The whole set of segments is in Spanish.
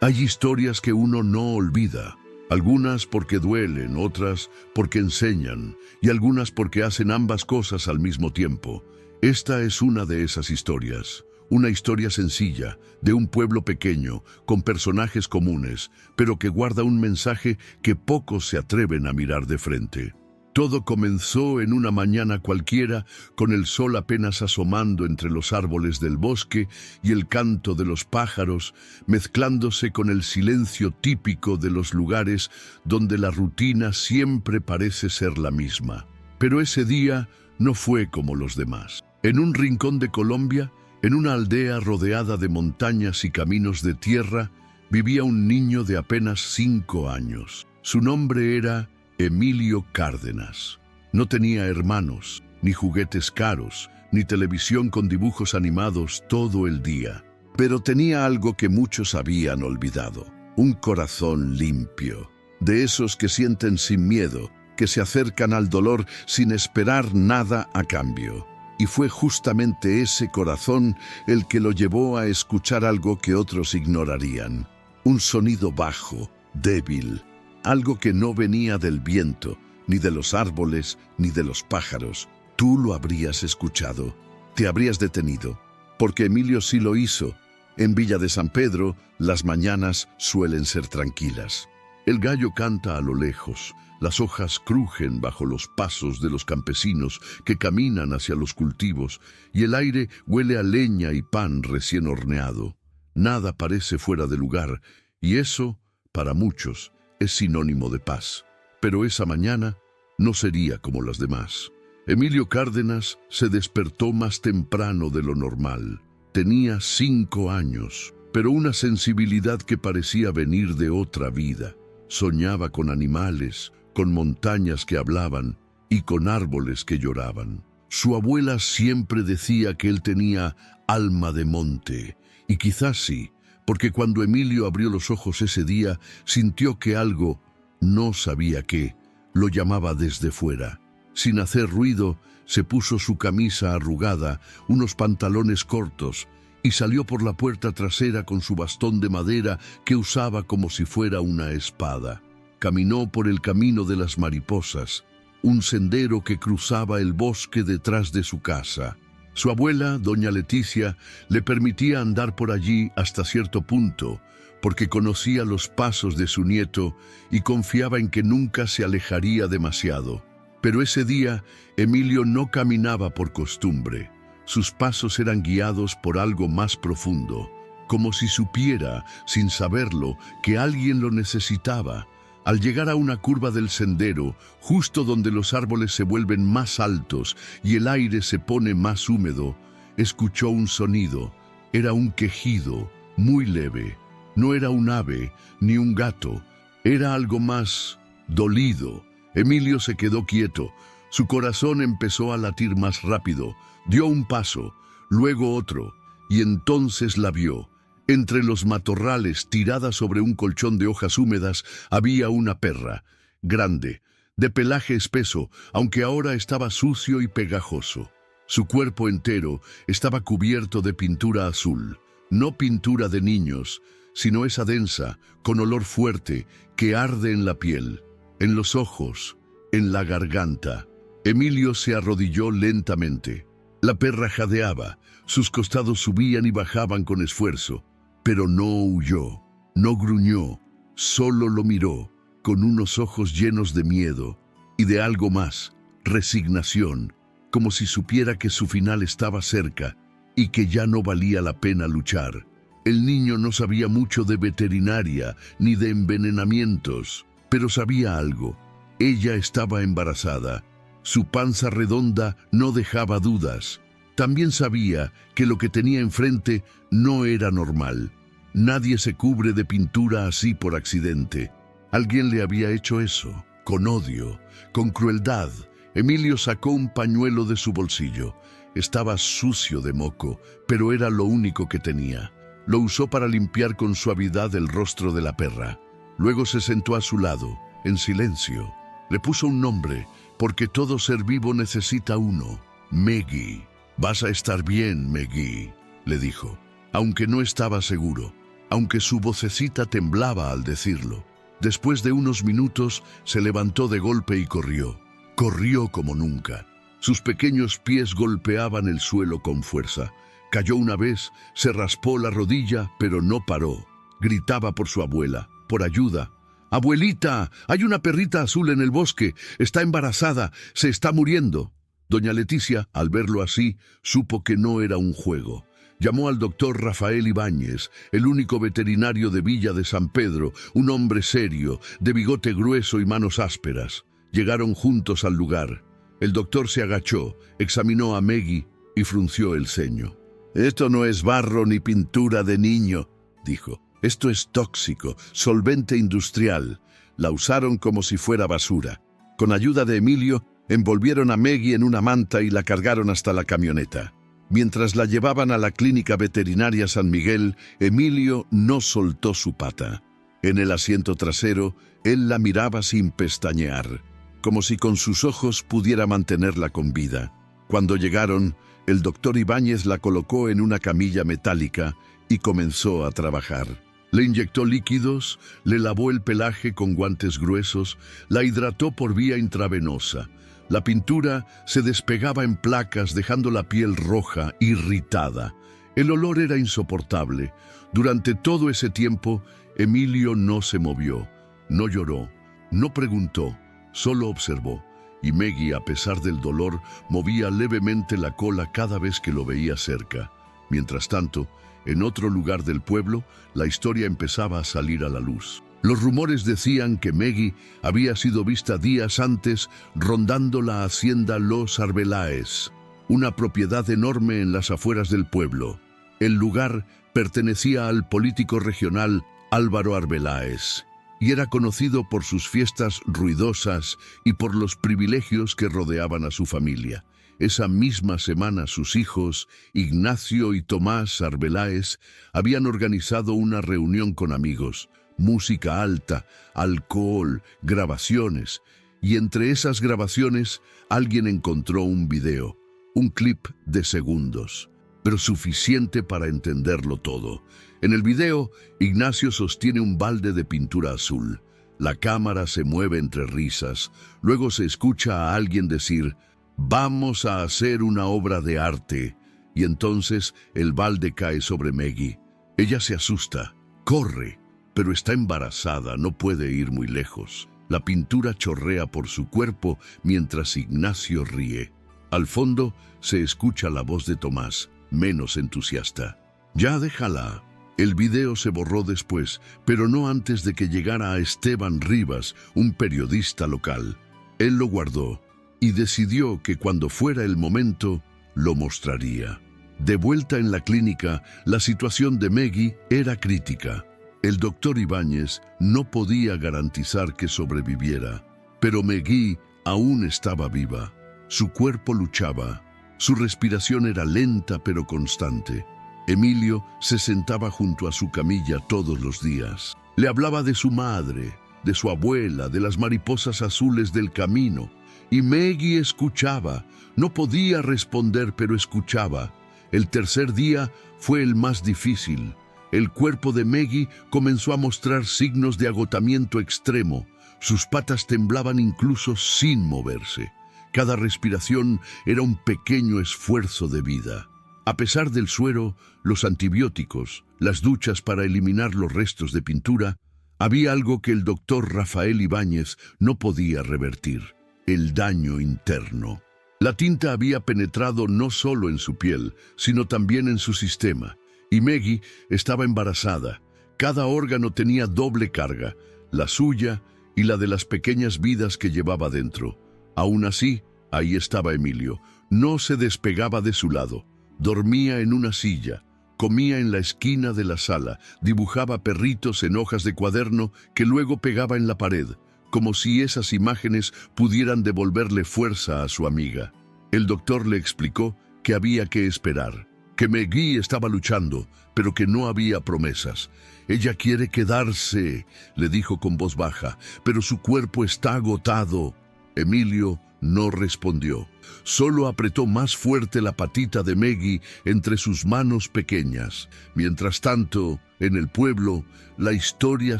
Hay historias que uno no olvida, algunas porque duelen, otras porque enseñan, y algunas porque hacen ambas cosas al mismo tiempo. Esta es una de esas historias, una historia sencilla, de un pueblo pequeño, con personajes comunes, pero que guarda un mensaje que pocos se atreven a mirar de frente. Todo comenzó en una mañana cualquiera, con el sol apenas asomando entre los árboles del bosque y el canto de los pájaros, mezclándose con el silencio típico de los lugares donde la rutina siempre parece ser la misma. Pero ese día no fue como los demás. En un rincón de Colombia, en una aldea rodeada de montañas y caminos de tierra, vivía un niño de apenas 5 años. Su nombre era Emilio Cárdenas. No tenía hermanos, ni juguetes caros, ni televisión con dibujos animados todo el día. Pero tenía algo que muchos habían olvidado: un corazón limpio, de esos que sienten sin miedo, que se acercan al dolor sin esperar nada a cambio. Y fue justamente ese corazón el que lo llevó a escuchar algo que otros ignorarían. Un sonido bajo, débil, algo que no venía del viento, ni de los árboles, ni de los pájaros. Tú lo habrías escuchado, te habrías detenido, porque Emilio sí lo hizo. En Villa de San Pedro, las mañanas suelen ser tranquilas. El gallo canta a lo lejos, las hojas crujen bajo los pasos de los campesinos que caminan hacia los cultivos, y el aire huele a leña y pan recién horneado. Nada parece fuera de lugar, y eso, para muchos, es sinónimo de paz. Pero esa mañana no sería como las demás. Emilio Cárdenas se despertó más temprano de lo normal. Tenía 5 años, pero una sensibilidad que parecía venir de otra vida. Soñaba con animales, con montañas que hablaban y con árboles que lloraban. Su abuela siempre decía que él tenía alma de monte, y quizás sí, porque cuando Emilio abrió los ojos ese día, sintió que algo, no sabía qué, lo llamaba desde fuera. Sin hacer ruido, se puso su camisa arrugada, unos pantalones cortos, y salió por la puerta trasera con su bastón de madera que usaba como si fuera una espada. Caminó por el camino de las mariposas, un sendero que cruzaba el bosque detrás de su casa. Su abuela, doña Leticia, le permitía andar por allí hasta cierto punto, porque conocía los pasos de su nieto y confiaba en que nunca se alejaría demasiado. Pero ese día, Emilio no caminaba por costumbre. Sus pasos eran guiados por algo más profundo, como si supiera, sin saberlo, que alguien lo necesitaba. Al llegar a una curva del sendero, justo donde los árboles se vuelven más altos y el aire se pone más húmedo, escuchó un sonido. Era un quejido, muy leve. No era un ave, ni un gato. Era algo más dolido. Emilio se quedó quieto. Su corazón empezó a latir más rápido. Dio un paso, luego otro, y entonces la vio. Entre los matorrales, tirada sobre un colchón de hojas húmedas, había una perra, grande, de pelaje espeso, aunque ahora estaba sucio y pegajoso. Su cuerpo entero estaba cubierto de pintura azul, no pintura de niños, sino esa densa, con olor fuerte, que arde en la piel, en los ojos, en la garganta. Emilio se arrodilló lentamente. La perra jadeaba, sus costados subían y bajaban con esfuerzo. Pero no huyó, no gruñó, solo lo miró, con unos ojos llenos de miedo y de algo más, resignación, como si supiera que su final estaba cerca y que ya no valía la pena luchar. El niño no sabía mucho de veterinaria ni de envenenamientos, pero sabía algo. Ella estaba embarazada. Su panza redonda no dejaba dudas. También sabía que lo que tenía enfrente no era normal. Nadie se cubre de pintura así por accidente. Alguien le había hecho eso, con odio, con crueldad. Emilio sacó un pañuelo de su bolsillo. Estaba sucio de moco, pero era lo único que tenía. Lo usó para limpiar con suavidad el rostro de la perra. Luego se sentó a su lado, en silencio. Le puso un nombre, porque todo ser vivo necesita uno: Meggy. «Vas a estar bien, Meggy», le dijo, aunque no estaba seguro. aunque su vocecita temblaba al decirlo. Después de unos minutos, se levantó de golpe y corrió. Corrió como nunca. Sus pequeños pies golpeaban el suelo con fuerza. Cayó una vez, se raspó la rodilla, pero no paró. Gritaba por su abuela, por ayuda. «Abuelita, hay una perrita azul en el bosque. Está embarazada, se está muriendo». Doña Leticia, al verlo así, supo que no era un juego. Llamó al doctor Rafael Ibáñez, el único veterinario de Villa de San Pedro, un hombre serio, de bigote grueso y manos ásperas. Llegaron juntos al lugar. El doctor se agachó, examinó a Meggy y frunció el ceño. «Esto no es barro ni pintura de niño», dijo. «Esto es tóxico, solvente industrial. La usaron como si fuera basura». Con ayuda de Emilio, envolvieron a Meggy en una manta y la cargaron hasta la camioneta. Mientras la llevaban a la clínica veterinaria San Miguel, Emilio no soltó su pata. En el asiento trasero, él la miraba sin pestañear, como si con sus ojos pudiera mantenerla con vida. Cuando llegaron, el doctor Ibáñez la colocó en una camilla metálica y comenzó a trabajar. Le inyectó líquidos, le lavó el pelaje con guantes gruesos, la hidrató por vía intravenosa. La pintura se despegaba en placas dejando la piel roja, irritada. El olor era insoportable. Durante todo ese tiempo, Emilio no se movió, no lloró, no preguntó, solo observó. Y Meggy, a pesar del dolor, movía levemente la cola cada vez que lo veía cerca. Mientras tanto, en otro lugar del pueblo, la historia empezaba a salir a la luz. Los rumores decían que Meggy había sido vista días antes rondando la hacienda Los Arbeláez, una propiedad enorme en las afueras del pueblo. El lugar pertenecía al político regional Álvaro Arbeláez y era conocido por sus fiestas ruidosas y por los privilegios que rodeaban a su familia. Esa misma semana sus hijos, Ignacio y Tomás Arbeláez, habían organizado una reunión con amigos. Música alta, alcohol, grabaciones. Y entre esas grabaciones, alguien encontró un video, un clip de segundos, pero suficiente para entenderlo todo. En el video, Ignacio sostiene un balde de pintura azul. La cámara se mueve entre risas. Luego se escucha a alguien decir: «Vamos a hacer una obra de arte». Y entonces el balde cae sobre Meggy. Ella se asusta, corre. Pero está embarazada, no puede ir muy lejos. La pintura chorrea por su cuerpo mientras Ignacio ríe. Al fondo se escucha la voz de Tomás, menos entusiasta. «Ya déjala». El video se borró después, pero no antes de que llegara a Esteban Rivas, un periodista local. Él lo guardó y decidió que cuando fuera el momento, lo mostraría. De vuelta en la clínica, la situación de Meggy era crítica. El doctor Ibáñez no podía garantizar que sobreviviera, pero Meggy aún estaba viva. Su cuerpo luchaba, su respiración era lenta pero constante. Emilio se sentaba junto a su camilla todos los días. Le hablaba de su madre, de su abuela, de las mariposas azules del camino. Y Meggy escuchaba, no podía responder pero escuchaba. El tercer día fue el más difícil. El cuerpo de Meggy comenzó a mostrar signos de agotamiento extremo. Sus patas temblaban incluso sin moverse. Cada respiración era un pequeño esfuerzo de vida. A pesar del suero, los antibióticos, las duchas para eliminar los restos de pintura, había algo que el doctor Rafael Ibáñez no podía revertir: el daño interno. La tinta había penetrado no solo en su piel, sino también en su sistema. Y Meggy estaba embarazada. Cada órgano tenía doble carga, la suya y la de las pequeñas vidas que llevaba dentro. Aún así, ahí estaba Emilio. No se despegaba de su lado. Dormía en una silla, comía en la esquina de la sala, dibujaba perritos en hojas de cuaderno que luego pegaba en la pared, como si esas imágenes pudieran devolverle fuerza a su amiga. El doctor le explicó que había que esperar, que Meggy estaba luchando, pero que no había promesas. «Ella quiere quedarse», le dijo con voz baja, «pero su cuerpo está agotado». Emilio no respondió. Solo apretó más fuerte la patita de Maggie entre sus manos pequeñas. Mientras tanto, en el pueblo, la historia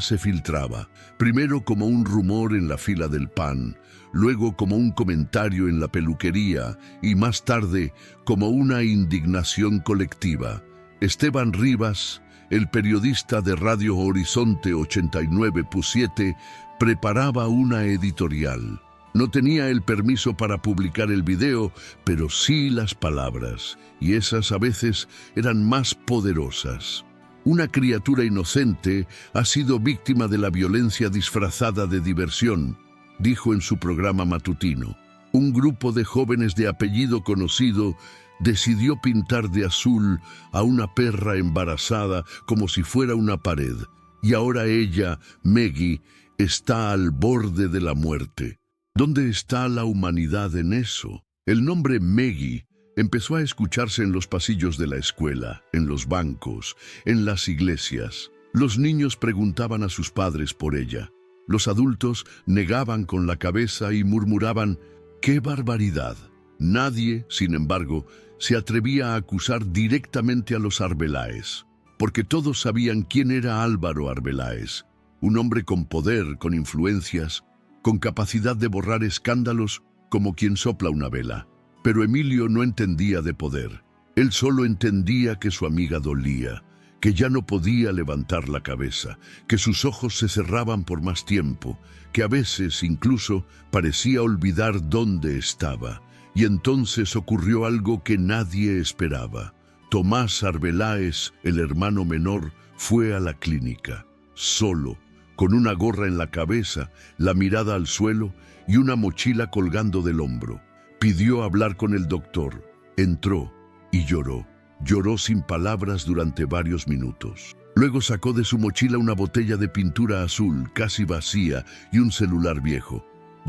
se filtraba. Primero como un rumor en la fila del pan, luego como un comentario en la peluquería y más tarde como una indignación colectiva. Esteban Rivas, el periodista de Radio Horizonte 89.7, preparaba una editorial. No tenía el permiso para publicar el video, pero sí las palabras, y esas a veces eran más poderosas. Una criatura inocente ha sido víctima de la violencia disfrazada de diversión, dijo en su programa matutino. Un grupo de jóvenes de apellido conocido decidió pintar de azul a una perra embarazada como si fuera una pared, y ahora ella, Maggie, está al borde de la muerte. ¿Dónde está la humanidad en eso? El nombre Maggie empezó a escucharse en los pasillos de la escuela, en los bancos, en las iglesias. Los niños preguntaban a sus padres por ella. Los adultos negaban con la cabeza y murmuraban, ¡qué barbaridad! Nadie, sin embargo, se atrevía a acusar directamente a los Arbeláez, porque todos sabían quién era Álvaro Arbeláez, un hombre con poder, con influencias, con capacidad de borrar escándalos como quien sopla una vela. Pero Emilio no entendía de poder. Él solo entendía que su amiga dolía, que ya no podía levantar la cabeza, que sus ojos se cerraban por más tiempo, que a veces incluso parecía olvidar dónde estaba. Y entonces ocurrió algo que nadie esperaba. Tomás Arbeláez, el hermano menor, fue a la clínica, solo, con una gorra en la cabeza, la mirada al suelo y una mochila colgando del hombro. Pidió hablar con el doctor. Entró y lloró. Lloró sin palabras durante varios minutos. Luego sacó de su mochila una botella de pintura azul, casi vacía, y un celular viejo.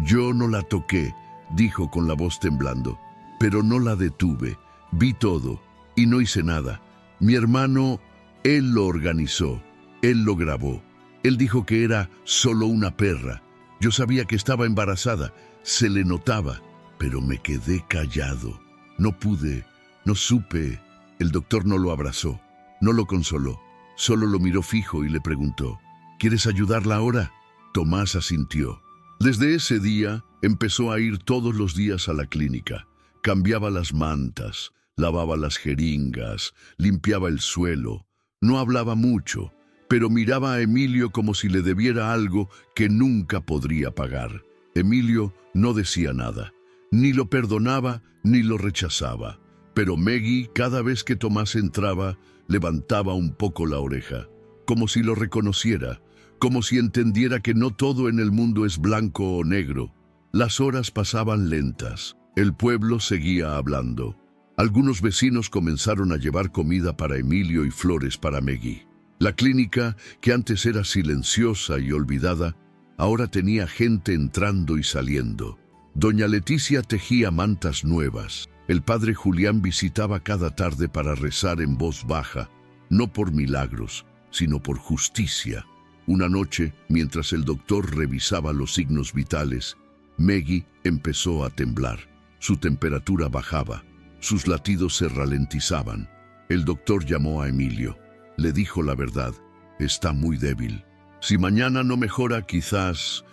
Yo no la toqué, dijo con la voz temblando, pero no la detuve. Vi todo y no hice nada. Mi hermano, él lo organizó, él lo grabó. Él dijo que era solo una perra. Yo sabía que estaba embarazada, se le notaba, pero me quedé callado. No pude, no supe. El doctor no lo abrazó, no lo consoló, solo lo miró fijo y le preguntó, ¿quieres ayudarla ahora? Tomás asintió. Desde ese día empezó a ir todos los días a la clínica. Cambiaba las mantas, lavaba las jeringas, limpiaba el suelo. No hablaba mucho, pero miraba a Emilio como si le debiera algo que nunca podría pagar. Emilio no decía nada, ni lo perdonaba ni lo rechazaba. Pero Maggie, cada vez que Tomás entraba, levantaba un poco la oreja, como si lo reconociera, como si entendiera que no todo en el mundo es blanco o negro. Las horas pasaban lentas. El pueblo seguía hablando. Algunos vecinos comenzaron a llevar comida para Emilio y flores para Maggie. La clínica, que antes era silenciosa y olvidada, ahora tenía gente entrando y saliendo. Doña Leticia tejía mantas nuevas. El padre Julián visitaba cada tarde para rezar en voz baja, no por milagros, sino por justicia. Una noche, mientras el doctor revisaba los signos vitales, Maggie empezó a temblar. Su temperatura bajaba, sus latidos se ralentizaban. El doctor llamó a Emilio. Le dijo la verdad, está muy débil. Si mañana no mejora, quizás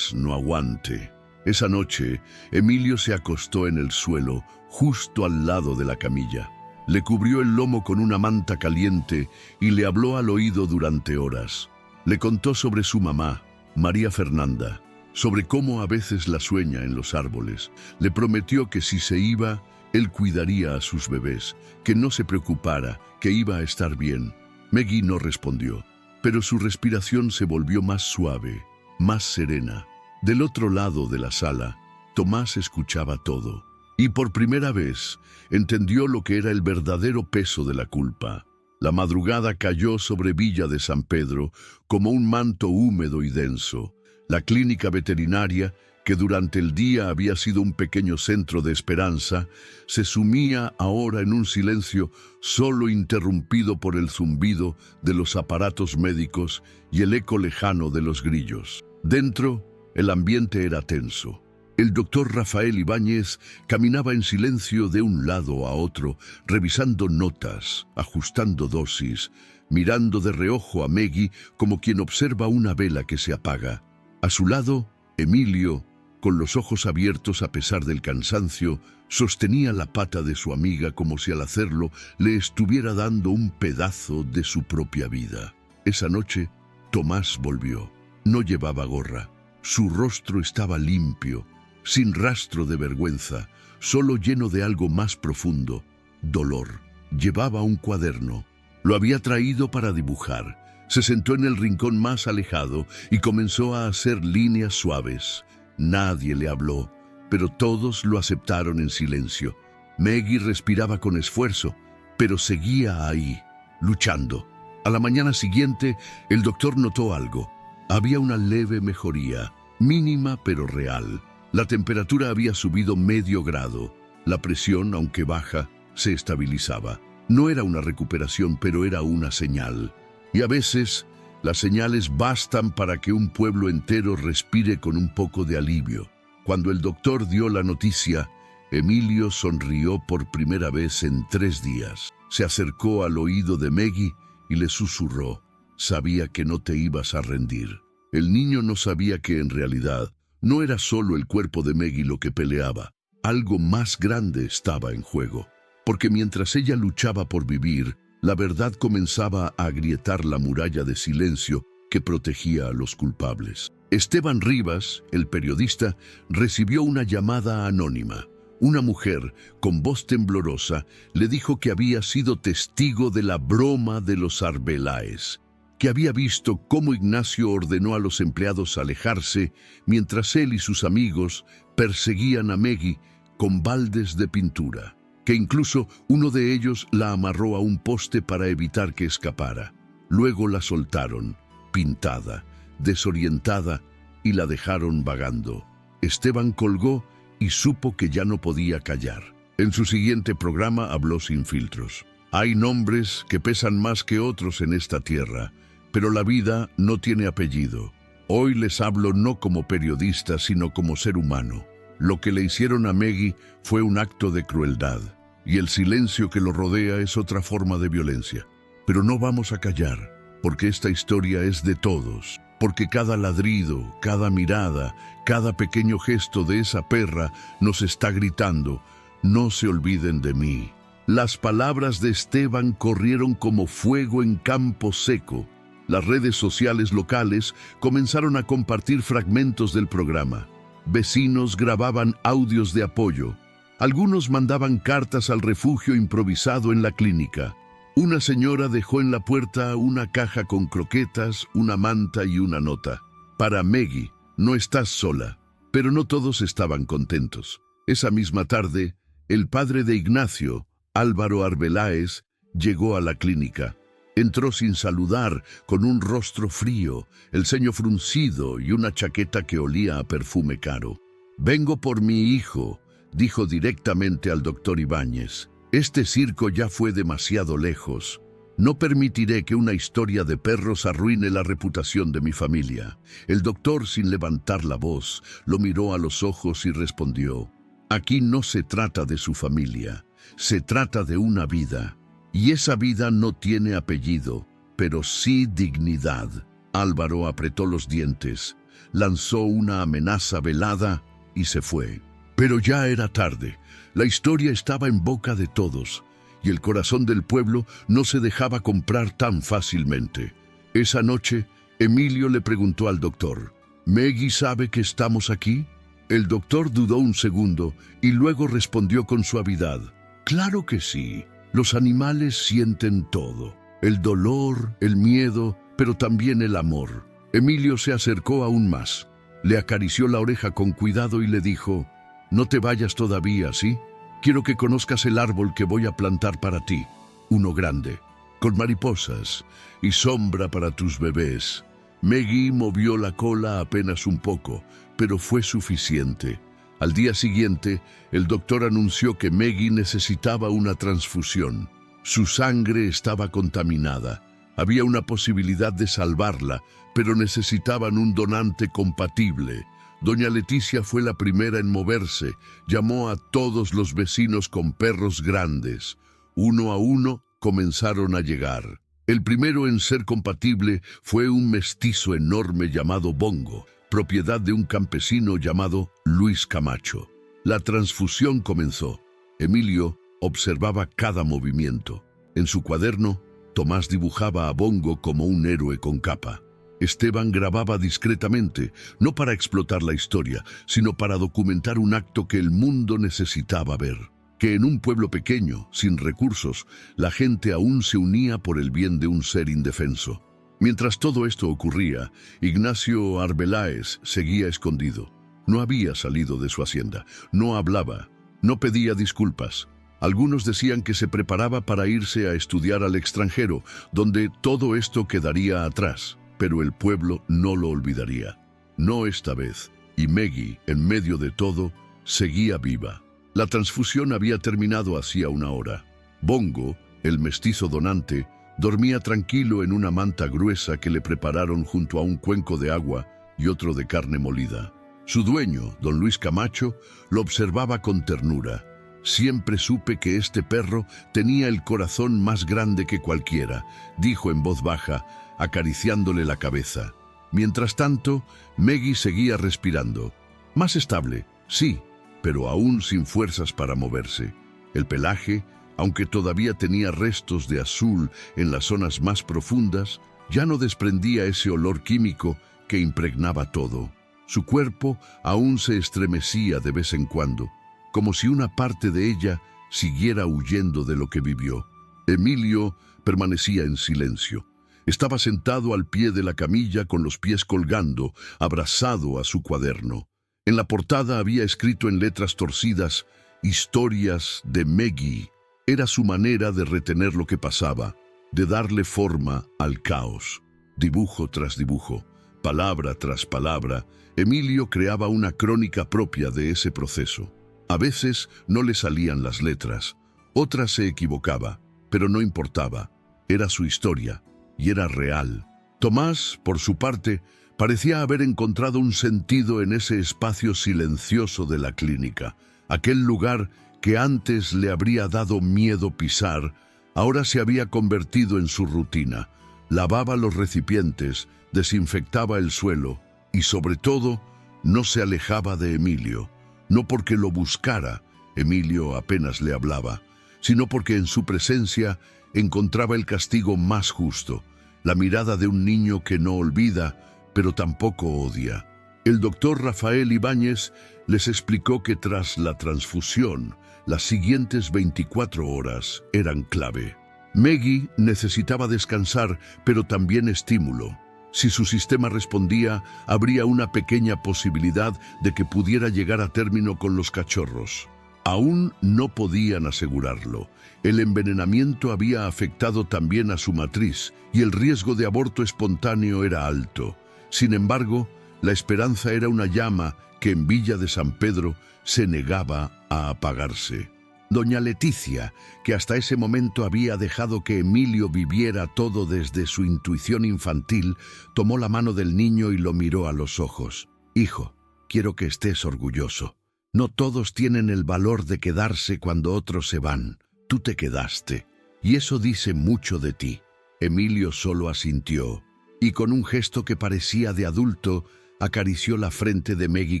no aguante. Esa noche, Emilio se acostó en el suelo, justo al lado de la camilla. Le cubrió el lomo con una manta caliente y le habló al oído durante horas. Le contó sobre su mamá, María Fernanda, sobre cómo a veces la sueña en los árboles. Le prometió que si se iba, él cuidaría a sus bebés, que no se preocupara, que iba a estar bien. Maggie no respondió, pero su respiración se volvió más suave, más serena. Del otro lado de la sala, Tomás escuchaba todo, y por primera vez entendió lo que era el verdadero peso de la culpa. La madrugada cayó sobre Villa de San Pedro como un manto húmedo y denso. La clínica veterinaria, que durante el día había sido un pequeño centro de esperanza, se sumía ahora en un silencio solo interrumpido por el zumbido de los aparatos médicos y el eco lejano de los grillos. Dentro, el ambiente era tenso. El doctor Rafael Ibáñez caminaba en silencio de un lado a otro, revisando notas, ajustando dosis, mirando de reojo a Meggy como quien observa una vela que se apaga. A su lado, Emilio, con los ojos abiertos a pesar del cansancio, sostenía la pata de su amiga como si al hacerlo le estuviera dando un pedazo de su propia vida. Esa noche, Tomás volvió. No llevaba gorra. Su rostro estaba limpio, sin rastro de vergüenza, solo lleno de algo más profundo, dolor. Llevaba un cuaderno. Lo había traído para dibujar. Se sentó en el rincón más alejado y comenzó a hacer líneas suaves. Nadie le habló, pero todos lo aceptaron en silencio. Meggy respiraba con esfuerzo, pero seguía ahí, luchando. A la mañana siguiente, el doctor notó algo. Había una leve mejoría, mínima pero real. La temperatura había subido medio grado. La presión, aunque baja, se estabilizaba. No era una recuperación, pero era una señal. Y a veces, las señales bastan para que un pueblo entero respire con un poco de alivio. Cuando el doctor dio la noticia, Emilio sonrió por primera vez en 3 días. Se acercó al oído de Meggy y le susurró: «Sabía que no te ibas a rendir». El niño no sabía que en realidad no era solo el cuerpo de Meggy lo que peleaba. Algo más grande estaba en juego. Porque mientras ella luchaba por vivir, la verdad comenzaba a agrietar la muralla de silencio que protegía a los culpables. Esteban Rivas, el periodista, recibió una llamada anónima. Una mujer, con voz temblorosa, le dijo que había sido testigo de la broma de los Arbeláez, que había visto cómo Ignacio ordenó a los empleados alejarse mientras él y sus amigos perseguían a Meggy con baldes de pintura, que incluso uno de ellos la amarró a un poste para evitar que escapara. Luego la soltaron, pintada, desorientada, y la dejaron vagando. Esteban colgó y supo que ya no podía callar. En su siguiente programa habló sin filtros. Hay nombres que pesan más que otros en esta tierra, pero la vida no tiene apellido. Hoy les hablo no como periodista, sino como ser humano. Lo que le hicieron a Meggy fue un acto de crueldad, y el silencio que lo rodea es otra forma de violencia. Pero no vamos a callar, porque esta historia es de todos, porque cada ladrido, cada mirada, cada pequeño gesto de esa perra nos está gritando: «No se olviden de mí». Las palabras de Esteban corrieron como fuego en campo seco. Las redes sociales locales comenzaron a compartir fragmentos del programa. Vecinos grababan audios de apoyo. Algunos mandaban cartas al refugio improvisado en la clínica. Una señora dejó en la puerta una caja con croquetas, una manta y una nota. «Para Meggy, no estás sola». Pero no todos estaban contentos. Esa misma tarde, el padre de Ignacio, Álvaro Arbeláez, llegó a la clínica. Entró sin saludar, con un rostro frío, el ceño fruncido y una chaqueta que olía a perfume caro. «Vengo por mi hijo», dijo directamente al doctor Ibáñez. «Este circo ya fue demasiado lejos. No permitiré que una historia de perros arruine la reputación de mi familia». El doctor, sin levantar la voz, lo miró a los ojos y respondió: «Aquí no se trata de su familia, se trata de una vida. Y esa vida no tiene apellido, pero sí dignidad». Álvaro apretó los dientes, lanzó una amenaza velada y se fue. Pero ya era tarde. La historia estaba en boca de todos, y el corazón del pueblo no se dejaba comprar tan fácilmente. Esa noche, Emilio le preguntó al doctor: «¿Meggy sabe que estamos aquí?». El doctor dudó un segundo y luego respondió con suavidad: «Claro que sí. Los animales sienten todo, el dolor, el miedo, pero también el amor». Emilio se acercó aún más, le acarició la oreja con cuidado y le dijo: «No te vayas todavía, ¿sí? Quiero que conozcas el árbol que voy a plantar para ti, uno grande, con mariposas y sombra para tus bebés». Meggy movió la cola apenas un poco, pero fue suficiente. Al día siguiente, el doctor anunció que Meggy necesitaba una transfusión. Su sangre estaba contaminada. Había una posibilidad de salvarla, pero necesitaban un donante compatible, Doña Leticia fue la primera en moverse. Llamó a todos los vecinos con perros grandes. Uno a uno comenzaron a llegar. El primero en ser compatible fue un mestizo enorme llamado Bongo, propiedad de un campesino llamado Luis Camacho. La transfusión comenzó. Emilio observaba cada movimiento. En su cuaderno, Tomás dibujaba a Bongo como un héroe con capa. Esteban grababa discretamente, no para explotar la historia, sino para documentar un acto que el mundo necesitaba ver. Que en un pueblo pequeño, sin recursos, la gente aún se unía por el bien de un ser indefenso. Mientras todo esto ocurría, Ignacio Arbeláez seguía escondido. No había salido de su hacienda, no hablaba, no pedía disculpas. Algunos decían que se preparaba para irse a estudiar al extranjero, donde todo esto quedaría atrás, pero el pueblo no lo olvidaría. No esta vez, y Meggy, en medio de todo, seguía viva. La transfusión había terminado hacía una hora. Bongo, el mestizo donante, dormía tranquilo en una manta gruesa que le prepararon junto a un cuenco de agua y otro de carne molida. Su dueño, don Luis Camacho, lo observaba con ternura. Siempre supe que este perro tenía el corazón más grande que cualquiera, dijo en voz baja, acariciándole la cabeza. Mientras tanto, Meggy seguía respirando. Más estable, sí, pero aún sin fuerzas para moverse. El pelaje, aunque todavía tenía restos de azul en las zonas más profundas, ya no desprendía ese olor químico que impregnaba todo. Su cuerpo aún se estremecía de vez en cuando, como si una parte de ella siguiera huyendo de lo que vivió. Emilio permanecía en silencio. Estaba sentado al pie de la camilla con los pies colgando, abrazado a su cuaderno. En la portada había escrito en letras torcidas, «Historias de Meggy». Era su manera de retener lo que pasaba, de darle forma al caos. Dibujo tras dibujo, palabra tras palabra, Emilio creaba una crónica propia de ese proceso. A veces no le salían las letras, otras se equivocaba, pero no importaba. Era su historia, y era real. Tomás, por su parte, parecía haber encontrado un sentido en ese espacio silencioso de la clínica. Aquel lugar que antes le habría dado miedo pisar, ahora se había convertido en su rutina. Lavaba los recipientes, desinfectaba el suelo y, sobre todo, no se alejaba de Emilio. No porque lo buscara, Emilio apenas le hablaba, sino porque en su presencia encontraba el castigo más justo, la mirada de un niño que no olvida, pero tampoco odia. El doctor Rafael Ibáñez les explicó que tras la transfusión, las siguientes 24 horas eran clave. Meggy necesitaba descansar, pero también estímulo. Si su sistema respondía, habría una pequeña posibilidad de que pudiera llegar a término con los cachorros. Aún no podían asegurarlo. El envenenamiento había afectado también a su matriz y el riesgo de aborto espontáneo era alto. Sin embargo, la esperanza era una llama que en Villa de San Pedro se negaba a apagarse. Doña Leticia, que hasta ese momento había dejado que Emilio viviera todo desde su intuición infantil, tomó la mano del niño y lo miró a los ojos. «Hijo, quiero que estés orgulloso. No todos tienen el valor de quedarse cuando otros se van. Tú te quedaste, y eso dice mucho de ti». Emilio solo asintió, y con un gesto que parecía de adulto, acarició la frente de Meggy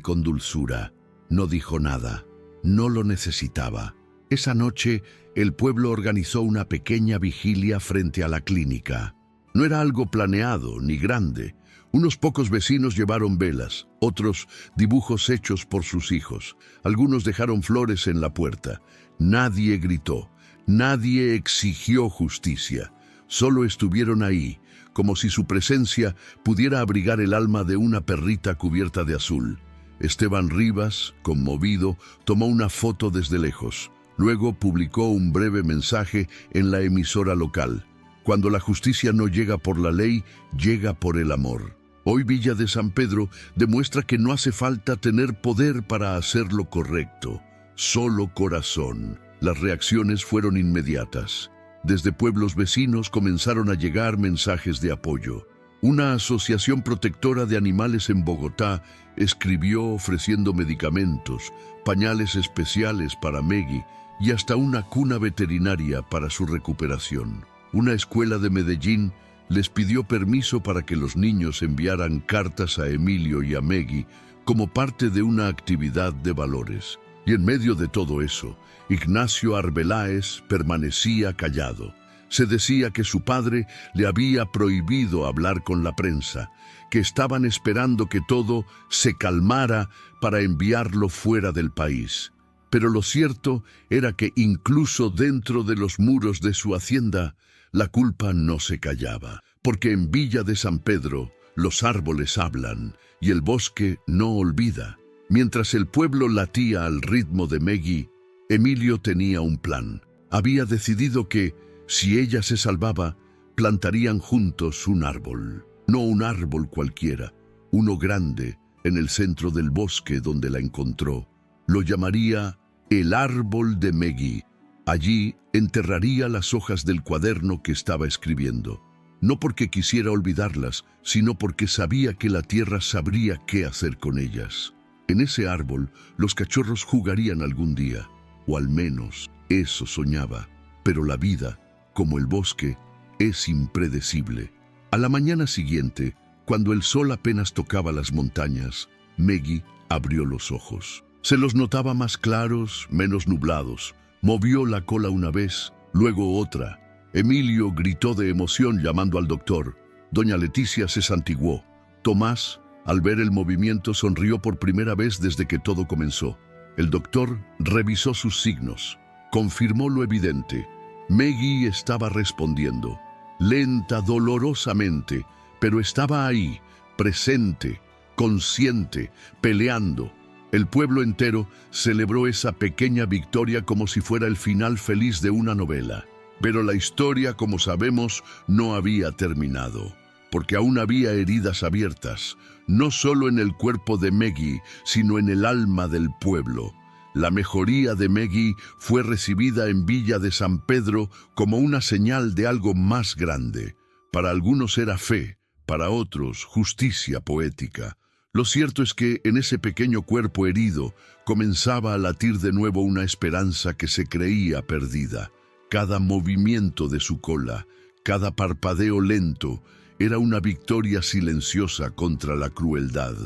con dulzura. No dijo nada. No lo necesitaba. Esa noche, el pueblo organizó una pequeña vigilia frente a la clínica. No era algo planeado ni grande. Unos pocos vecinos llevaron velas, otros dibujos hechos por sus hijos. Algunos dejaron flores en la puerta. Nadie gritó, nadie exigió justicia. Solo estuvieron ahí, como si su presencia pudiera abrigar el alma de una perrita cubierta de azul. Esteban Rivas, conmovido, tomó una foto desde lejos. Luego publicó un breve mensaje en la emisora local. Cuando la justicia no llega por la ley, llega por el amor. Hoy Villa de San Pedro demuestra que no hace falta tener poder para hacer lo correcto, solo corazón. Las reacciones fueron inmediatas. Desde pueblos vecinos comenzaron a llegar mensajes de apoyo. Una asociación protectora de animales en Bogotá escribió ofreciendo medicamentos, pañales especiales para Meggy y hasta una cuna veterinaria para su recuperación. Una escuela de Medellín les pidió permiso para que los niños enviaran cartas a Emilio y a Meggy como parte de una actividad de valores. Y en medio de todo eso, Ignacio Arbeláez permanecía callado. Se decía que su padre le había prohibido hablar con la prensa, que estaban esperando que todo se calmara para enviarlo fuera del país. Pero lo cierto era que incluso dentro de los muros de su hacienda, la culpa no se callaba, porque en Villa de San Pedro los árboles hablan y el bosque no olvida. Mientras el pueblo latía al ritmo de Meggy, Emilio tenía un plan. Había decidido que, si ella se salvaba, plantarían juntos un árbol. No un árbol cualquiera, uno grande, en el centro del bosque donde la encontró. Lo llamaría el árbol de Meggy. Allí enterraría las hojas del cuaderno que estaba escribiendo. No porque quisiera olvidarlas, sino porque sabía que la tierra sabría qué hacer con ellas. En ese árbol, los cachorros jugarían algún día, o al menos eso soñaba. Pero la vida, como el bosque, es impredecible. A la mañana siguiente, cuando el sol apenas tocaba las montañas, Meggy abrió los ojos. Se los notaba más claros, menos nublados. Movió la cola una vez, luego otra. Emilio gritó de emoción llamando al doctor. Doña Leticia se santiguó. Tomás, al ver el movimiento, sonrió por primera vez desde que todo comenzó. El doctor revisó sus signos. Confirmó lo evidente. Meggy estaba respondiendo. Lenta, dolorosamente, pero estaba ahí, presente, consciente, peleando. El pueblo entero celebró esa pequeña victoria como si fuera el final feliz de una novela. Pero la historia, como sabemos, no había terminado, porque aún había heridas abiertas, no solo en el cuerpo de Meggy, sino en el alma del pueblo. La mejoría de Meggy fue recibida en Villa de San Pedro como una señal de algo más grande. Para algunos era fe, para otros justicia poética. Lo cierto es que en ese pequeño cuerpo herido comenzaba a latir de nuevo una esperanza que se creía perdida. Cada movimiento de su cola, cada parpadeo lento, era una victoria silenciosa contra la crueldad.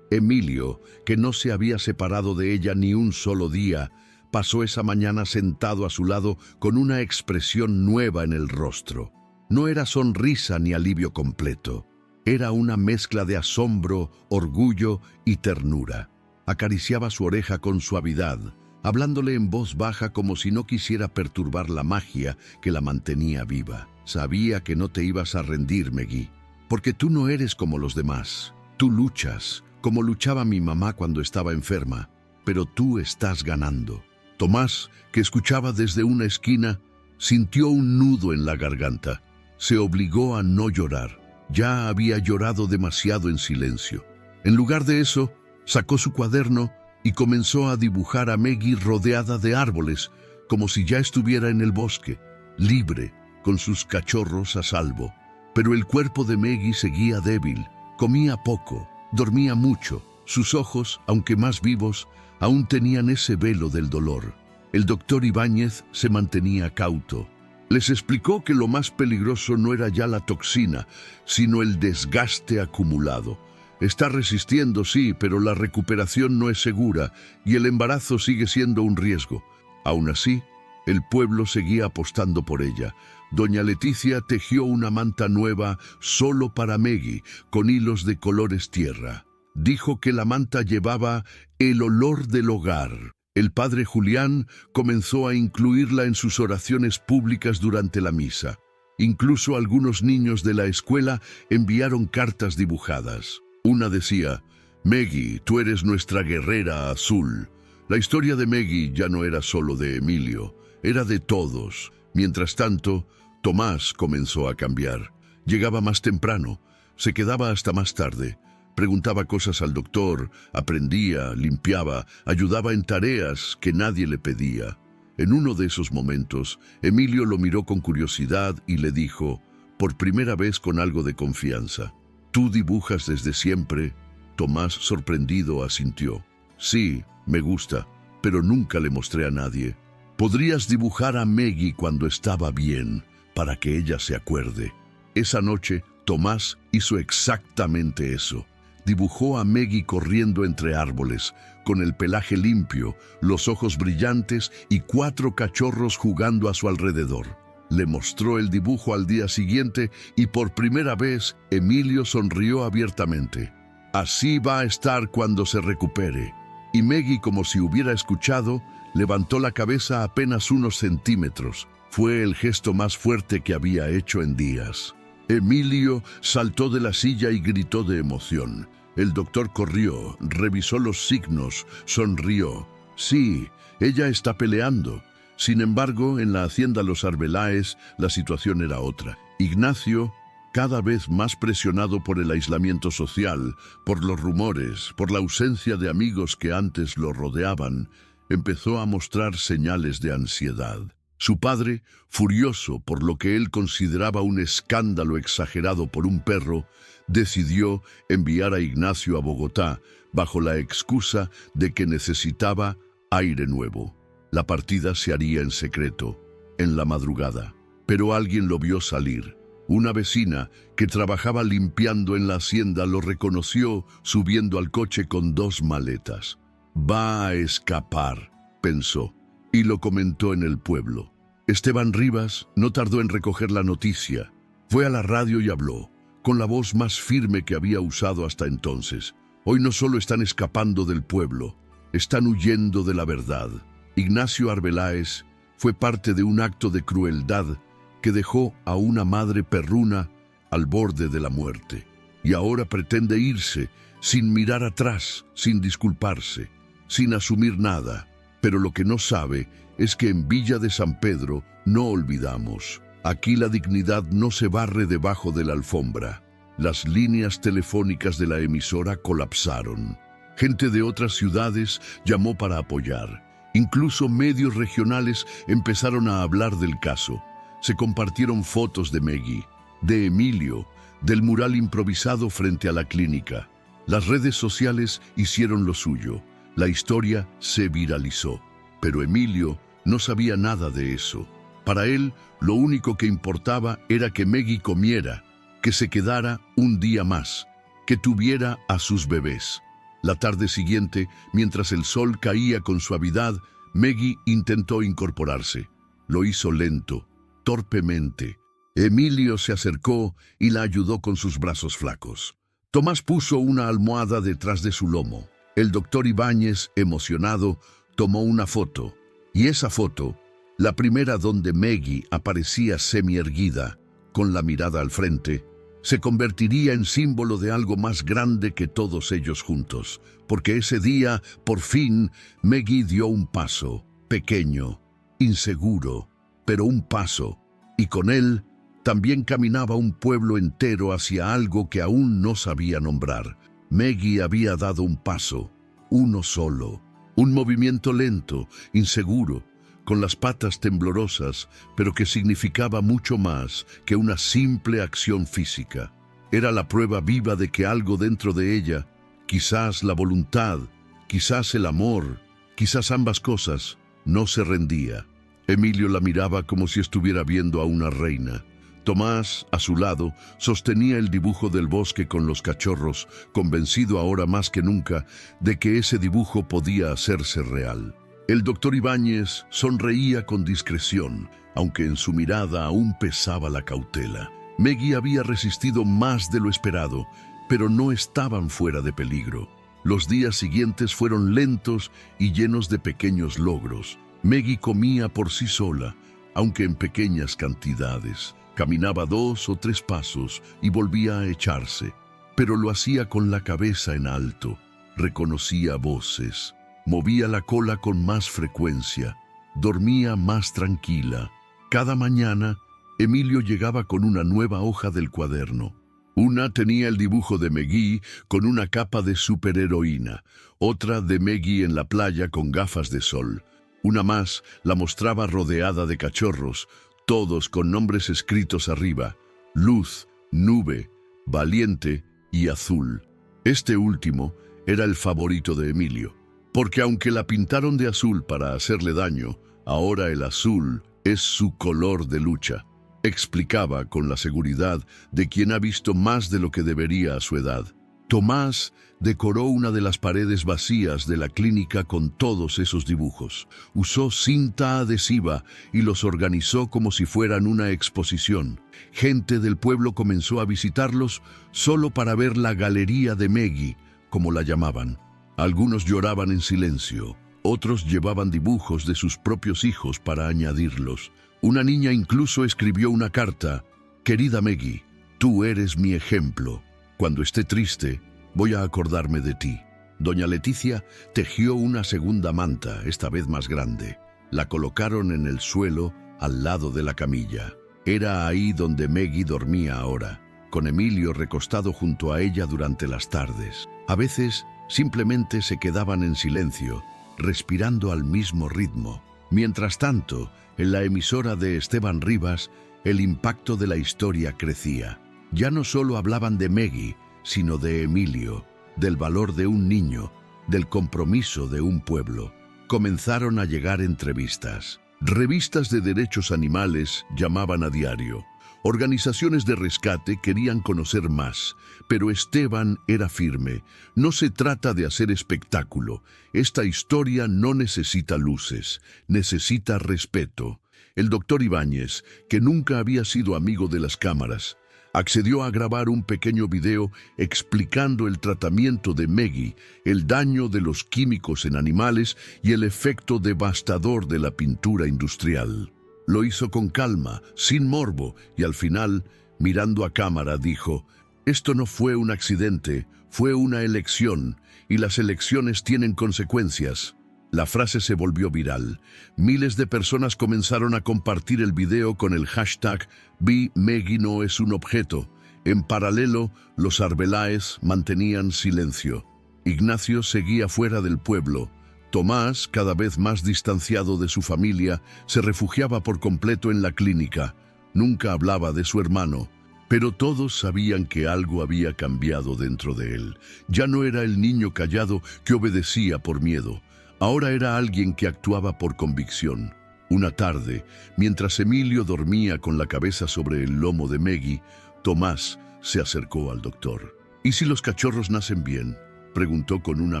Emilio, que no se había separado de ella ni un solo día, pasó esa mañana sentado a su lado con una expresión nueva en el rostro. No era sonrisa ni alivio completo. Era una mezcla de asombro, orgullo y ternura. Acariciaba su oreja con suavidad, hablándole en voz baja como si no quisiera perturbar la magia que la mantenía viva. Sabía que no te ibas a rendir, Meggy, porque tú no eres como los demás. Tú luchas, como luchaba mi mamá cuando estaba enferma, pero tú estás ganando. Tomás, que escuchaba desde una esquina, sintió un nudo en la garganta. Se obligó a no llorar. Ya había llorado demasiado en silencio. En lugar de eso, sacó su cuaderno y comenzó a dibujar a Meggy rodeada de árboles, como si ya estuviera en el bosque, libre, con sus cachorros a salvo. Pero el cuerpo de Meggy seguía débil, comía poco, dormía mucho. Sus ojos, aunque más vivos, aún tenían ese velo del dolor. El doctor Ibáñez se mantenía cauto. Les explicó que lo más peligroso no era ya la toxina, sino el desgaste acumulado. Está resistiendo, sí, pero la recuperación no es segura y el embarazo sigue siendo un riesgo. Aún así, el pueblo seguía apostando por ella. Doña Leticia tejió una manta nueva solo para Meggy, con hilos de colores tierra. Dijo que la manta llevaba el olor del hogar. El padre Julián comenzó a incluirla en sus oraciones públicas durante la misa. Incluso algunos niños de la escuela enviaron cartas dibujadas. Una decía: Meggy, tú eres nuestra guerrera azul. La historia de Meggy ya no era solo de Emilio, era de todos. Mientras tanto, Tomás comenzó a cambiar. Llegaba más temprano, se quedaba hasta más tarde. Preguntaba cosas al doctor, aprendía, limpiaba, ayudaba en tareas que nadie le pedía. En uno de esos momentos, Emilio lo miró con curiosidad y le dijo, por primera vez con algo de confianza: ¿Tú dibujas desde siempre? Tomás, sorprendido, asintió. Sí, me gusta, pero nunca le mostré a nadie. Podrías dibujar a Maggie cuando estaba bien, para que ella se acuerde. Esa noche, Tomás hizo exactamente eso. Dibujó a Maggie corriendo entre árboles, con el pelaje limpio, los ojos brillantes y 4 cachorros jugando a su alrededor. Le mostró el dibujo al día siguiente y por primera vez Emilio sonrió abiertamente. Así va a estar cuando se recupere. Y Maggie, como si hubiera escuchado, levantó la cabeza apenas unos centímetros. Fue el gesto más fuerte que había hecho en días. Emilio saltó de la silla y gritó de emoción. El doctor corrió, revisó los signos, sonrió. Sí, ella está peleando. Sin embargo, en la hacienda Los Arbeláez, la situación era otra. Ignacio, cada vez más presionado por el aislamiento social, por los rumores, por la ausencia de amigos que antes lo rodeaban, empezó a mostrar señales de ansiedad. Su padre, furioso por lo que él consideraba un escándalo exagerado por un perro, decidió enviar a Ignacio a Bogotá bajo la excusa de que necesitaba aire nuevo. La partida se haría en secreto, en la madrugada, pero alguien lo vio salir. Una vecina que trabajaba limpiando en la hacienda lo reconoció subiendo al coche con 2 maletas. Va a escapar, pensó, y lo comentó en el pueblo. Esteban Rivas no tardó en recoger la noticia. Fue a la radio y habló, con la voz más firme que había usado hasta entonces. Hoy no solo están escapando del pueblo, están huyendo de la verdad. Ignacio Arbeláez fue parte de un acto de crueldad que dejó a una madre perruna al borde de la muerte. Y ahora pretende irse sin mirar atrás, sin disculparse, sin asumir nada. Pero lo que no sabe es que en Villa de San Pedro no olvidamos. Aquí la dignidad no se barre debajo de la alfombra. Las líneas telefónicas de la emisora colapsaron. Gente de otras ciudades llamó para apoyar. Incluso medios regionales empezaron a hablar del caso. Se compartieron fotos de Maggie, de Emilio, del mural improvisado frente a la clínica. Las redes sociales hicieron lo suyo. La historia se viralizó. Pero Emilio no sabía nada de eso. Para él, lo único que importaba era que Maggie comiera, que se quedara un día más, que tuviera a sus bebés. La tarde siguiente, mientras el sol caía con suavidad, Maggie intentó incorporarse. Lo hizo lento, torpemente. Emilio se acercó y la ayudó con sus brazos flacos. Tomás puso una almohada detrás de su lomo. El doctor Ibáñez, emocionado, tomó una foto. Y esa foto, la primera donde Maggie aparecía semierguida, con la mirada al frente, se convertiría en símbolo de algo más grande que todos ellos juntos, porque ese día, por fin, Maggie dio un paso, pequeño, inseguro, pero un paso, y con él también caminaba un pueblo entero hacia algo que aún no sabía nombrar. Maggie había dado un paso, uno solo, un movimiento lento, inseguro, con las patas temblorosas, pero que significaba mucho más que una simple acción física. Era la prueba viva de que algo dentro de ella, quizás la voluntad, quizás el amor, quizás ambas cosas, no se rendía. Emilio la miraba como si estuviera viendo a una reina. Tomás, a su lado, sostenía el dibujo del bosque con los cachorros, convencido ahora más que nunca de que ese dibujo podía hacerse real. El doctor Ibáñez sonreía con discreción, aunque en su mirada aún pesaba la cautela. Maggie había resistido más de lo esperado, pero no estaban fuera de peligro. Los días siguientes fueron lentos y llenos de pequeños logros. Maggie comía por sí sola, aunque en pequeñas cantidades. Caminaba 2 o 3 pasos y volvía a echarse, pero lo hacía con la cabeza en alto. Reconocía voces. Movía la cola con más frecuencia, dormía más tranquila. Cada mañana, Emilio llegaba con una nueva hoja del cuaderno. Una tenía el dibujo de Maggie con una capa de superheroína, otra de Maggie en la playa con gafas de sol. Una más la mostraba rodeada de cachorros, todos con nombres escritos arriba: Luz, Nube, Valiente y azul. Este último era el favorito de Emilio, porque aunque la pintaron de azul para hacerle daño, ahora el azul es su color de lucha. Explicaba con la seguridad de quien ha visto más de lo que debería a su edad. Tomás decoró una de las paredes vacías de la clínica con todos esos dibujos. Usó cinta adhesiva y los organizó como si fueran una exposición. Gente del pueblo comenzó a visitarlos solo para ver la galería de Meggy, como la llamaban. Algunos lloraban en silencio, otros llevaban dibujos de sus propios hijos para añadirlos. Una niña incluso escribió una carta: «Querida Meggy, tú eres mi ejemplo. Cuando esté triste, voy a acordarme de ti». Doña Leticia tejió una segunda manta, esta vez más grande. La colocaron en el suelo, al lado de la camilla. Era ahí donde Meggy dormía ahora, con Emilio recostado junto a ella durante las tardes. A veces, simplemente se quedaban en silencio, respirando al mismo ritmo. Mientras tanto, en la emisora de Esteban Rivas, el impacto de la historia crecía. Ya no solo hablaban de Meggy, sino de Emilio, del valor de un niño, del compromiso de un pueblo. Comenzaron a llegar entrevistas. Revistas de derechos animales llamaban a diario. Organizaciones de rescate querían conocer más, pero Esteban era firme. No se trata de hacer espectáculo. Esta historia no necesita luces, necesita respeto. El doctor Ibáñez, que nunca había sido amigo de las cámaras, accedió a grabar un pequeño video explicando el tratamiento de Meggy, el daño de los químicos en animales y el efecto devastador de la pintura industrial. Lo hizo con calma, sin morbo, y al final, mirando a cámara, dijo: «Esto no fue un accidente, fue una elección, y las elecciones tienen consecuencias». La frase se volvió viral. Miles de personas comenzaron a compartir el video con el hashtag #Meggy no es un objeto. En paralelo, los Arbeláez mantenían silencio. Ignacio seguía fuera del pueblo. Tomás, cada vez más distanciado de su familia, se refugiaba por completo en la clínica. Nunca hablaba de su hermano, pero todos sabían que algo había cambiado dentro de él. Ya no era el niño callado que obedecía por miedo. Ahora era alguien que actuaba por convicción. Una tarde, mientras Emilio dormía con la cabeza sobre el lomo de Meggy, Tomás se acercó al doctor. «¿Y si los cachorros nacen bien?», preguntó con una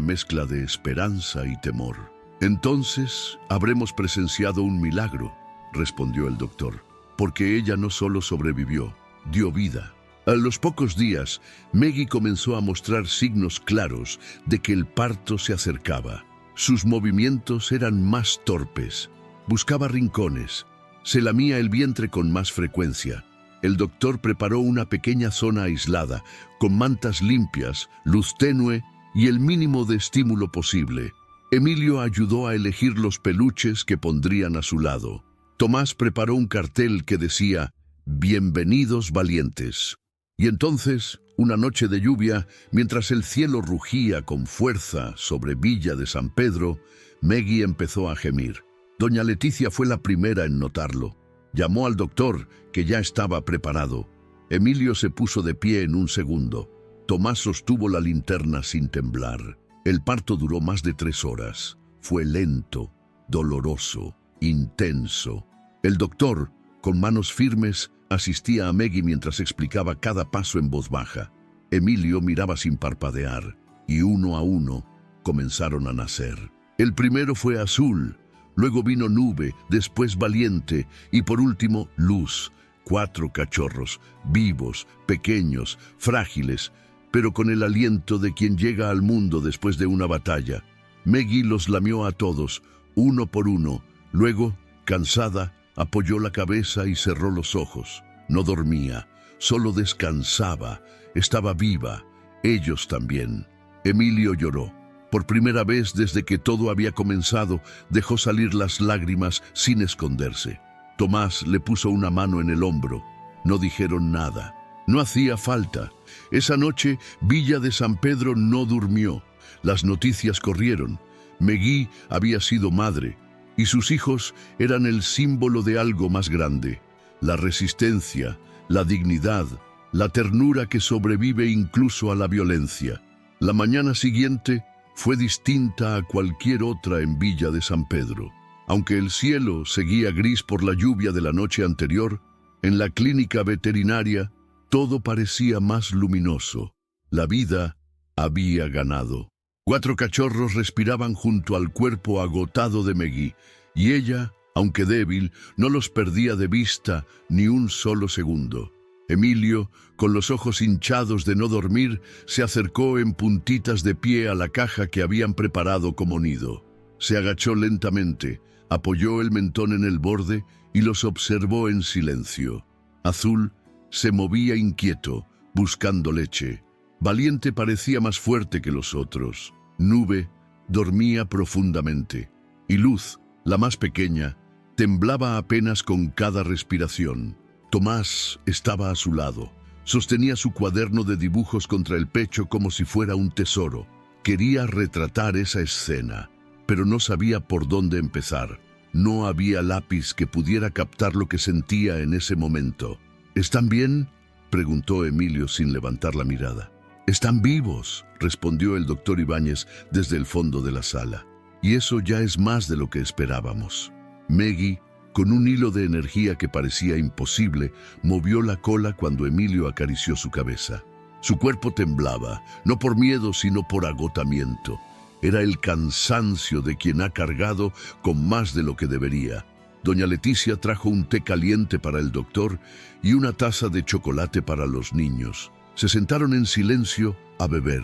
mezcla de esperanza y temor. «Entonces habremos presenciado un milagro», respondió el doctor, «porque ella no solo sobrevivió, dio vida». A los pocos días, Meggy comenzó a mostrar signos claros de que el parto se acercaba. Sus movimientos eran más torpes. Buscaba rincones. Se lamía el vientre con más frecuencia. El doctor preparó una pequeña zona aislada, con mantas limpias, luz tenue y el mínimo de estímulo posible. Emilio ayudó a elegir los peluches que pondrían a su lado. Tomás preparó un cartel que decía: «Bienvenidos valientes». Y entonces, una noche de lluvia, mientras el cielo rugía con fuerza sobre Villa de San Pedro, Meggy empezó a gemir. Doña Leticia fue la primera en notarlo. Llamó al doctor, que ya estaba preparado. Emilio se puso de pie en un segundo. Tomás sostuvo la linterna sin temblar. El parto duró más de 3 horas. Fue lento, doloroso, intenso. El doctor, con manos firmes, asistía a Meggy mientras explicaba cada paso en voz baja. Emilio miraba sin parpadear, y uno a uno comenzaron a nacer. El primero fue azul, luego vino nube, después valiente, y por último luz. 4 cachorros, vivos, pequeños, frágiles, pero con el aliento de quien llega al mundo después de una batalla. Meggy los lamió a todos, uno por uno. Luego, cansada, apoyó la cabeza y cerró los ojos. No dormía, solo descansaba. Estaba viva, ellos también. Emilio lloró. Por primera vez desde que todo había comenzado, dejó salir las lágrimas sin esconderse. Tomás le puso una mano en el hombro. No dijeron nada. No hacía falta. Esa noche, Villa de San Pedro no durmió. Las noticias corrieron. Meggy había sido madre, y sus hijos eran el símbolo de algo más grande: la resistencia, la dignidad, la ternura que sobrevive incluso a la violencia. La mañana siguiente fue distinta a cualquier otra en Villa de San Pedro. Aunque el cielo seguía gris por la lluvia de la noche anterior, en la clínica veterinaria todo parecía más luminoso. La vida había ganado. 4 cachorros respiraban junto al cuerpo agotado de Meggy, y ella, aunque débil, no los perdía de vista ni un solo segundo. Emilio, con los ojos hinchados de no dormir, se acercó en puntitas de pie a la caja que habían preparado como nido. Se agachó lentamente, apoyó el mentón en el borde y los observó en silencio. Azul se movía inquieto, buscando leche. Valiente parecía más fuerte que los otros. Nube dormía profundamente. Y Luz, la más pequeña, temblaba apenas con cada respiración. Tomás estaba a su lado. Sostenía su cuaderno de dibujos contra el pecho como si fuera un tesoro. Quería retratar esa escena, pero no sabía por dónde empezar. No había lápiz que pudiera captar lo que sentía en ese momento. ¿Están bien?, preguntó Emilio sin levantar la mirada. «Están vivos», respondió el doctor Ibáñez desde el fondo de la sala. «Y eso ya es más de lo que esperábamos». Meggy, con un hilo de energía que parecía imposible, movió la cola cuando Emilio acarició su cabeza. Su cuerpo temblaba, no por miedo sino por agotamiento. Era el cansancio de quien ha cargado con más de lo que debería. Doña Leticia trajo un té caliente para el doctor y una taza de chocolate para los niños. Se sentaron en silencio a beber,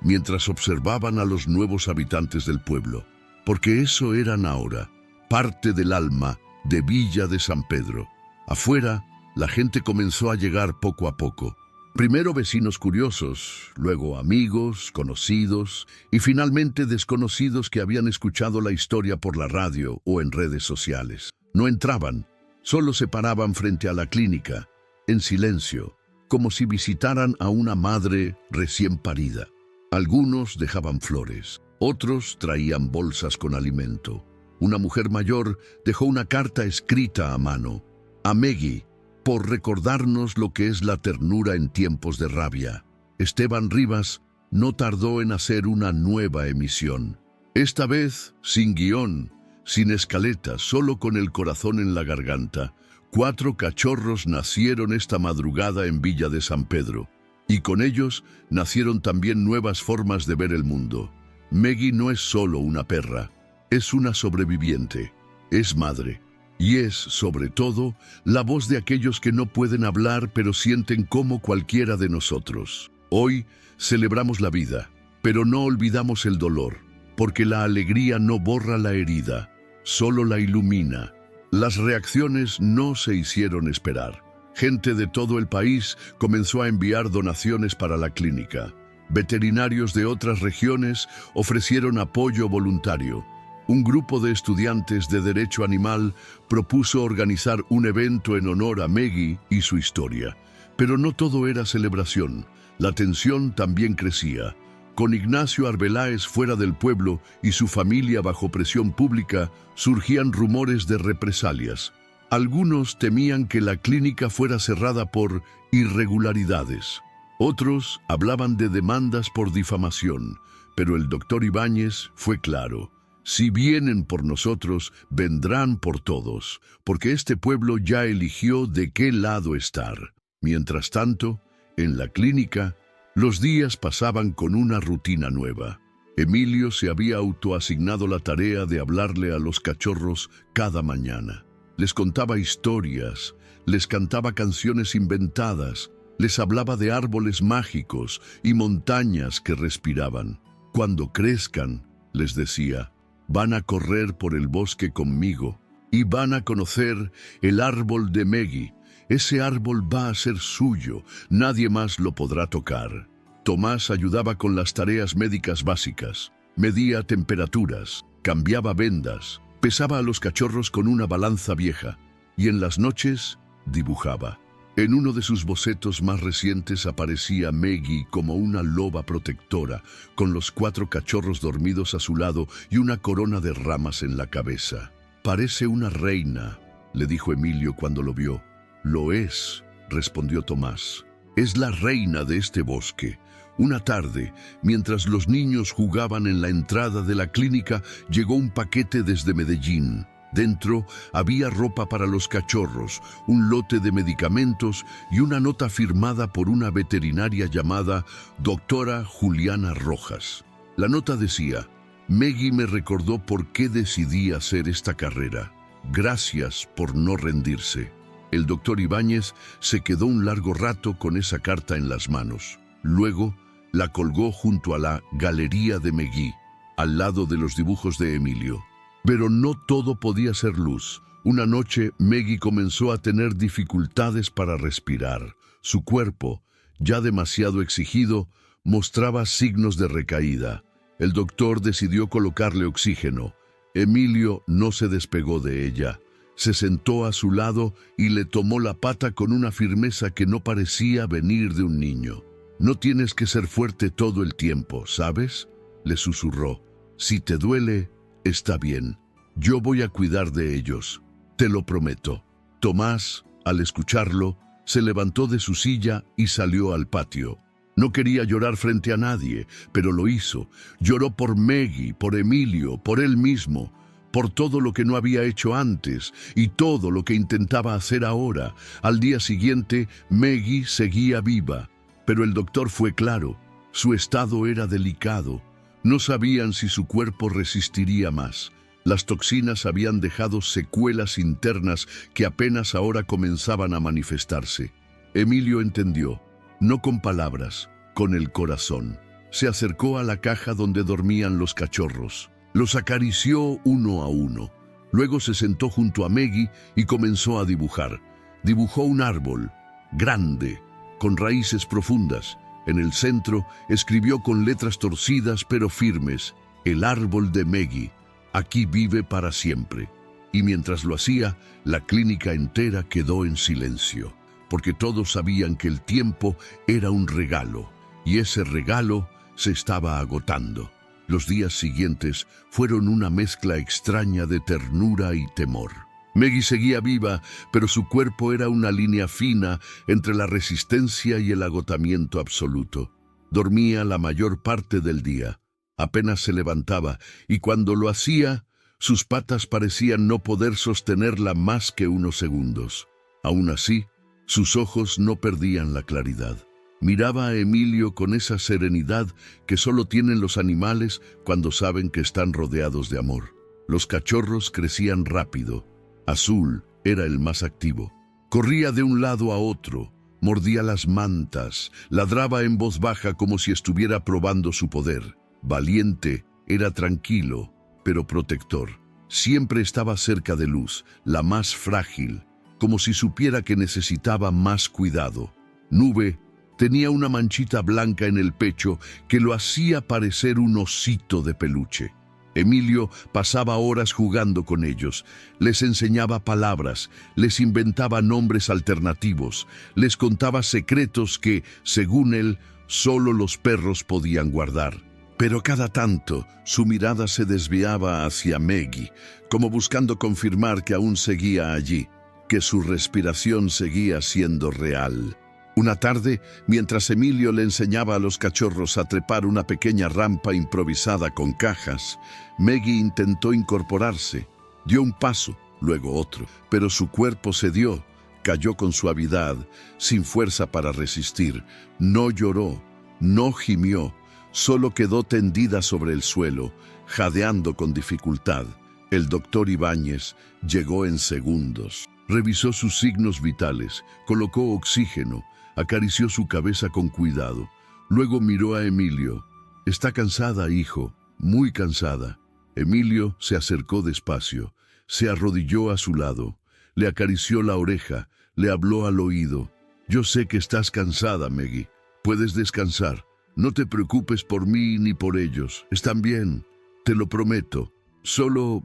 mientras observaban a los nuevos habitantes del pueblo, porque eso eran ahora, parte del alma de Villa de San Pedro. Afuera, la gente comenzó a llegar poco a poco. Primero vecinos curiosos, luego amigos, conocidos y finalmente desconocidos que habían escuchado la historia por la radio o en redes sociales. No entraban, solo se paraban frente a la clínica, en silencio, como si visitaran a una madre recién parida. Algunos dejaban flores, otros traían bolsas con alimento. Una mujer mayor dejó una carta escrita a mano. A Meggy, por recordarnos lo que es la ternura en tiempos de rabia. Esteban Rivas no tardó en hacer una nueva emisión. Esta vez sin guión, sin escaleta, solo con el corazón en la garganta. 4 cachorros nacieron esta madrugada en Villa de San Pedro. Y con ellos nacieron también nuevas formas de ver el mundo. Meggy no es solo una perra. Es una sobreviviente, es madre, y es, sobre todo, la voz de aquellos que no pueden hablar pero sienten como cualquiera de nosotros. Hoy celebramos la vida, pero no olvidamos el dolor, porque la alegría no borra la herida, solo la ilumina. Las reacciones no se hicieron esperar. Gente de todo el país comenzó a enviar donaciones para la clínica. Veterinarios de otras regiones ofrecieron apoyo voluntario. Un grupo de estudiantes de Derecho Animal propuso organizar un evento en honor a Meggy y su historia. Pero no todo era celebración. La tensión también crecía. Con Ignacio Arbeláez fuera del pueblo y su familia bajo presión pública, surgían rumores de represalias. Algunos temían que la clínica fuera cerrada por irregularidades. Otros hablaban de demandas por difamación. Pero el doctor Ibáñez fue claro. Si vienen por nosotros, vendrán por todos, porque este pueblo ya eligió de qué lado estar. Mientras tanto, en la clínica, los días pasaban con una rutina nueva. Emilio se había autoasignado la tarea de hablarle a los cachorros cada mañana. Les contaba historias, les cantaba canciones inventadas, les hablaba de árboles mágicos y montañas que respiraban. Cuando crezcan, les decía, van a correr por el bosque conmigo y van a conocer el árbol de Meggy. Ese árbol va a ser suyo, nadie más lo podrá tocar. Tomás ayudaba con las tareas médicas básicas, medía temperaturas, cambiaba vendas, pesaba a los cachorros con una balanza vieja y en las noches dibujaba. En uno de sus bocetos más recientes aparecía Meggy como una loba protectora, con los 4 cachorros dormidos a su lado y una corona de ramas en la cabeza. «Parece una reina», le dijo Emilio cuando lo vio. «Lo es», respondió Tomás. Es la reina de este bosque. Una tarde, mientras los niños jugaban en la entrada de la clínica, llegó un paquete desde Medellín. Dentro había ropa para los cachorros, un lote de medicamentos y una nota firmada por una veterinaria llamada Doctora Juliana Rojas. La nota decía: Meggy me recordó por qué decidí hacer esta carrera. Gracias por no rendirse. El doctor Ibáñez se quedó un largo rato con esa carta en las manos. Luego la colgó junto a la galería de Meggy, al lado de los dibujos de Emilio. Pero no todo podía ser luz. Una noche Meggy comenzó a tener dificultades para respirar. Su cuerpo, ya demasiado exigido, mostraba signos de recaída. El doctor decidió colocarle oxígeno. Emilio no se despegó de ella. Se sentó a su lado y le tomó la pata con una firmeza que no parecía venir de un niño. «No tienes que ser fuerte todo el tiempo, ¿sabes?», le susurró. «Si te duele, está bien. Yo voy a cuidar de ellos. Te lo prometo». Tomás, al escucharlo, se levantó de su silla y salió al patio. No quería llorar frente a nadie, pero lo hizo. Lloró por Meggy, por Emilio, por él mismo, por todo lo que no había hecho antes y todo lo que intentaba hacer ahora. Al día siguiente, Meggy seguía viva, pero el doctor fue claro. Su estado era delicado. No sabían si su cuerpo resistiría más. Las toxinas habían dejado secuelas internas que apenas ahora comenzaban a manifestarse. Emilio entendió, no con palabras, con el corazón. Se acercó a la caja donde dormían los cachorros. Los acarició uno a uno. Luego se sentó junto a Meggy y comenzó a dibujar. Dibujó un árbol, grande, con raíces profundas. En el centro escribió con letras torcidas pero firmes: «El árbol de Meggy. Aquí vive para siempre». Y mientras lo hacía, la clínica entera quedó en silencio, porque todos sabían que el tiempo era un regalo, y ese regalo se estaba agotando. Los días siguientes fueron una mezcla extraña de ternura y temor. Meggy seguía viva, pero su cuerpo era una línea fina entre la resistencia y el agotamiento absoluto. Dormía la mayor parte del día. Apenas se levantaba, y cuando lo hacía, sus patas parecían no poder sostenerla más que unos segundos. Aún así, sus ojos no perdían la claridad. Miraba a Emilio con esa serenidad que solo tienen los animales cuando saben que están rodeados de amor. Los cachorros crecían rápido. Azul era el más activo. Corría de un lado a otro, mordía las mantas, ladraba en voz baja como si estuviera probando su poder. Valiente era tranquilo, pero protector. Siempre estaba cerca de Luz, la más frágil, como si supiera que necesitaba más cuidado. Nube tenía una manchita blanca en el pecho que lo hacía parecer un osito de peluche. Emilio pasaba horas jugando con ellos, les enseñaba palabras, les inventaba nombres alternativos, les contaba secretos que, según él, solo los perros podían guardar. Pero cada tanto su mirada se desviaba hacia Meggy, como buscando confirmar que aún seguía allí, que su respiración seguía siendo real. Una tarde, mientras Emilio le enseñaba a los cachorros a trepar una pequeña rampa improvisada con cajas, Meggy intentó incorporarse. Dio un paso, luego otro, pero su cuerpo cedió, cayó con suavidad, sin fuerza para resistir. No lloró, no gimió, solo quedó tendida sobre el suelo, jadeando con dificultad. El doctor Ibáñez llegó en segundos. Revisó sus signos vitales, colocó oxígeno, acarició su cabeza con cuidado. Luego miró a Emilio. «Está cansada, hijo, muy cansada». Emilio se acercó despacio, se arrodilló a su lado, le acarició la oreja, le habló al oído. «Yo sé que estás cansada, Meggy. Puedes descansar. No te preocupes por mí ni por ellos. Están bien, te lo prometo. Solo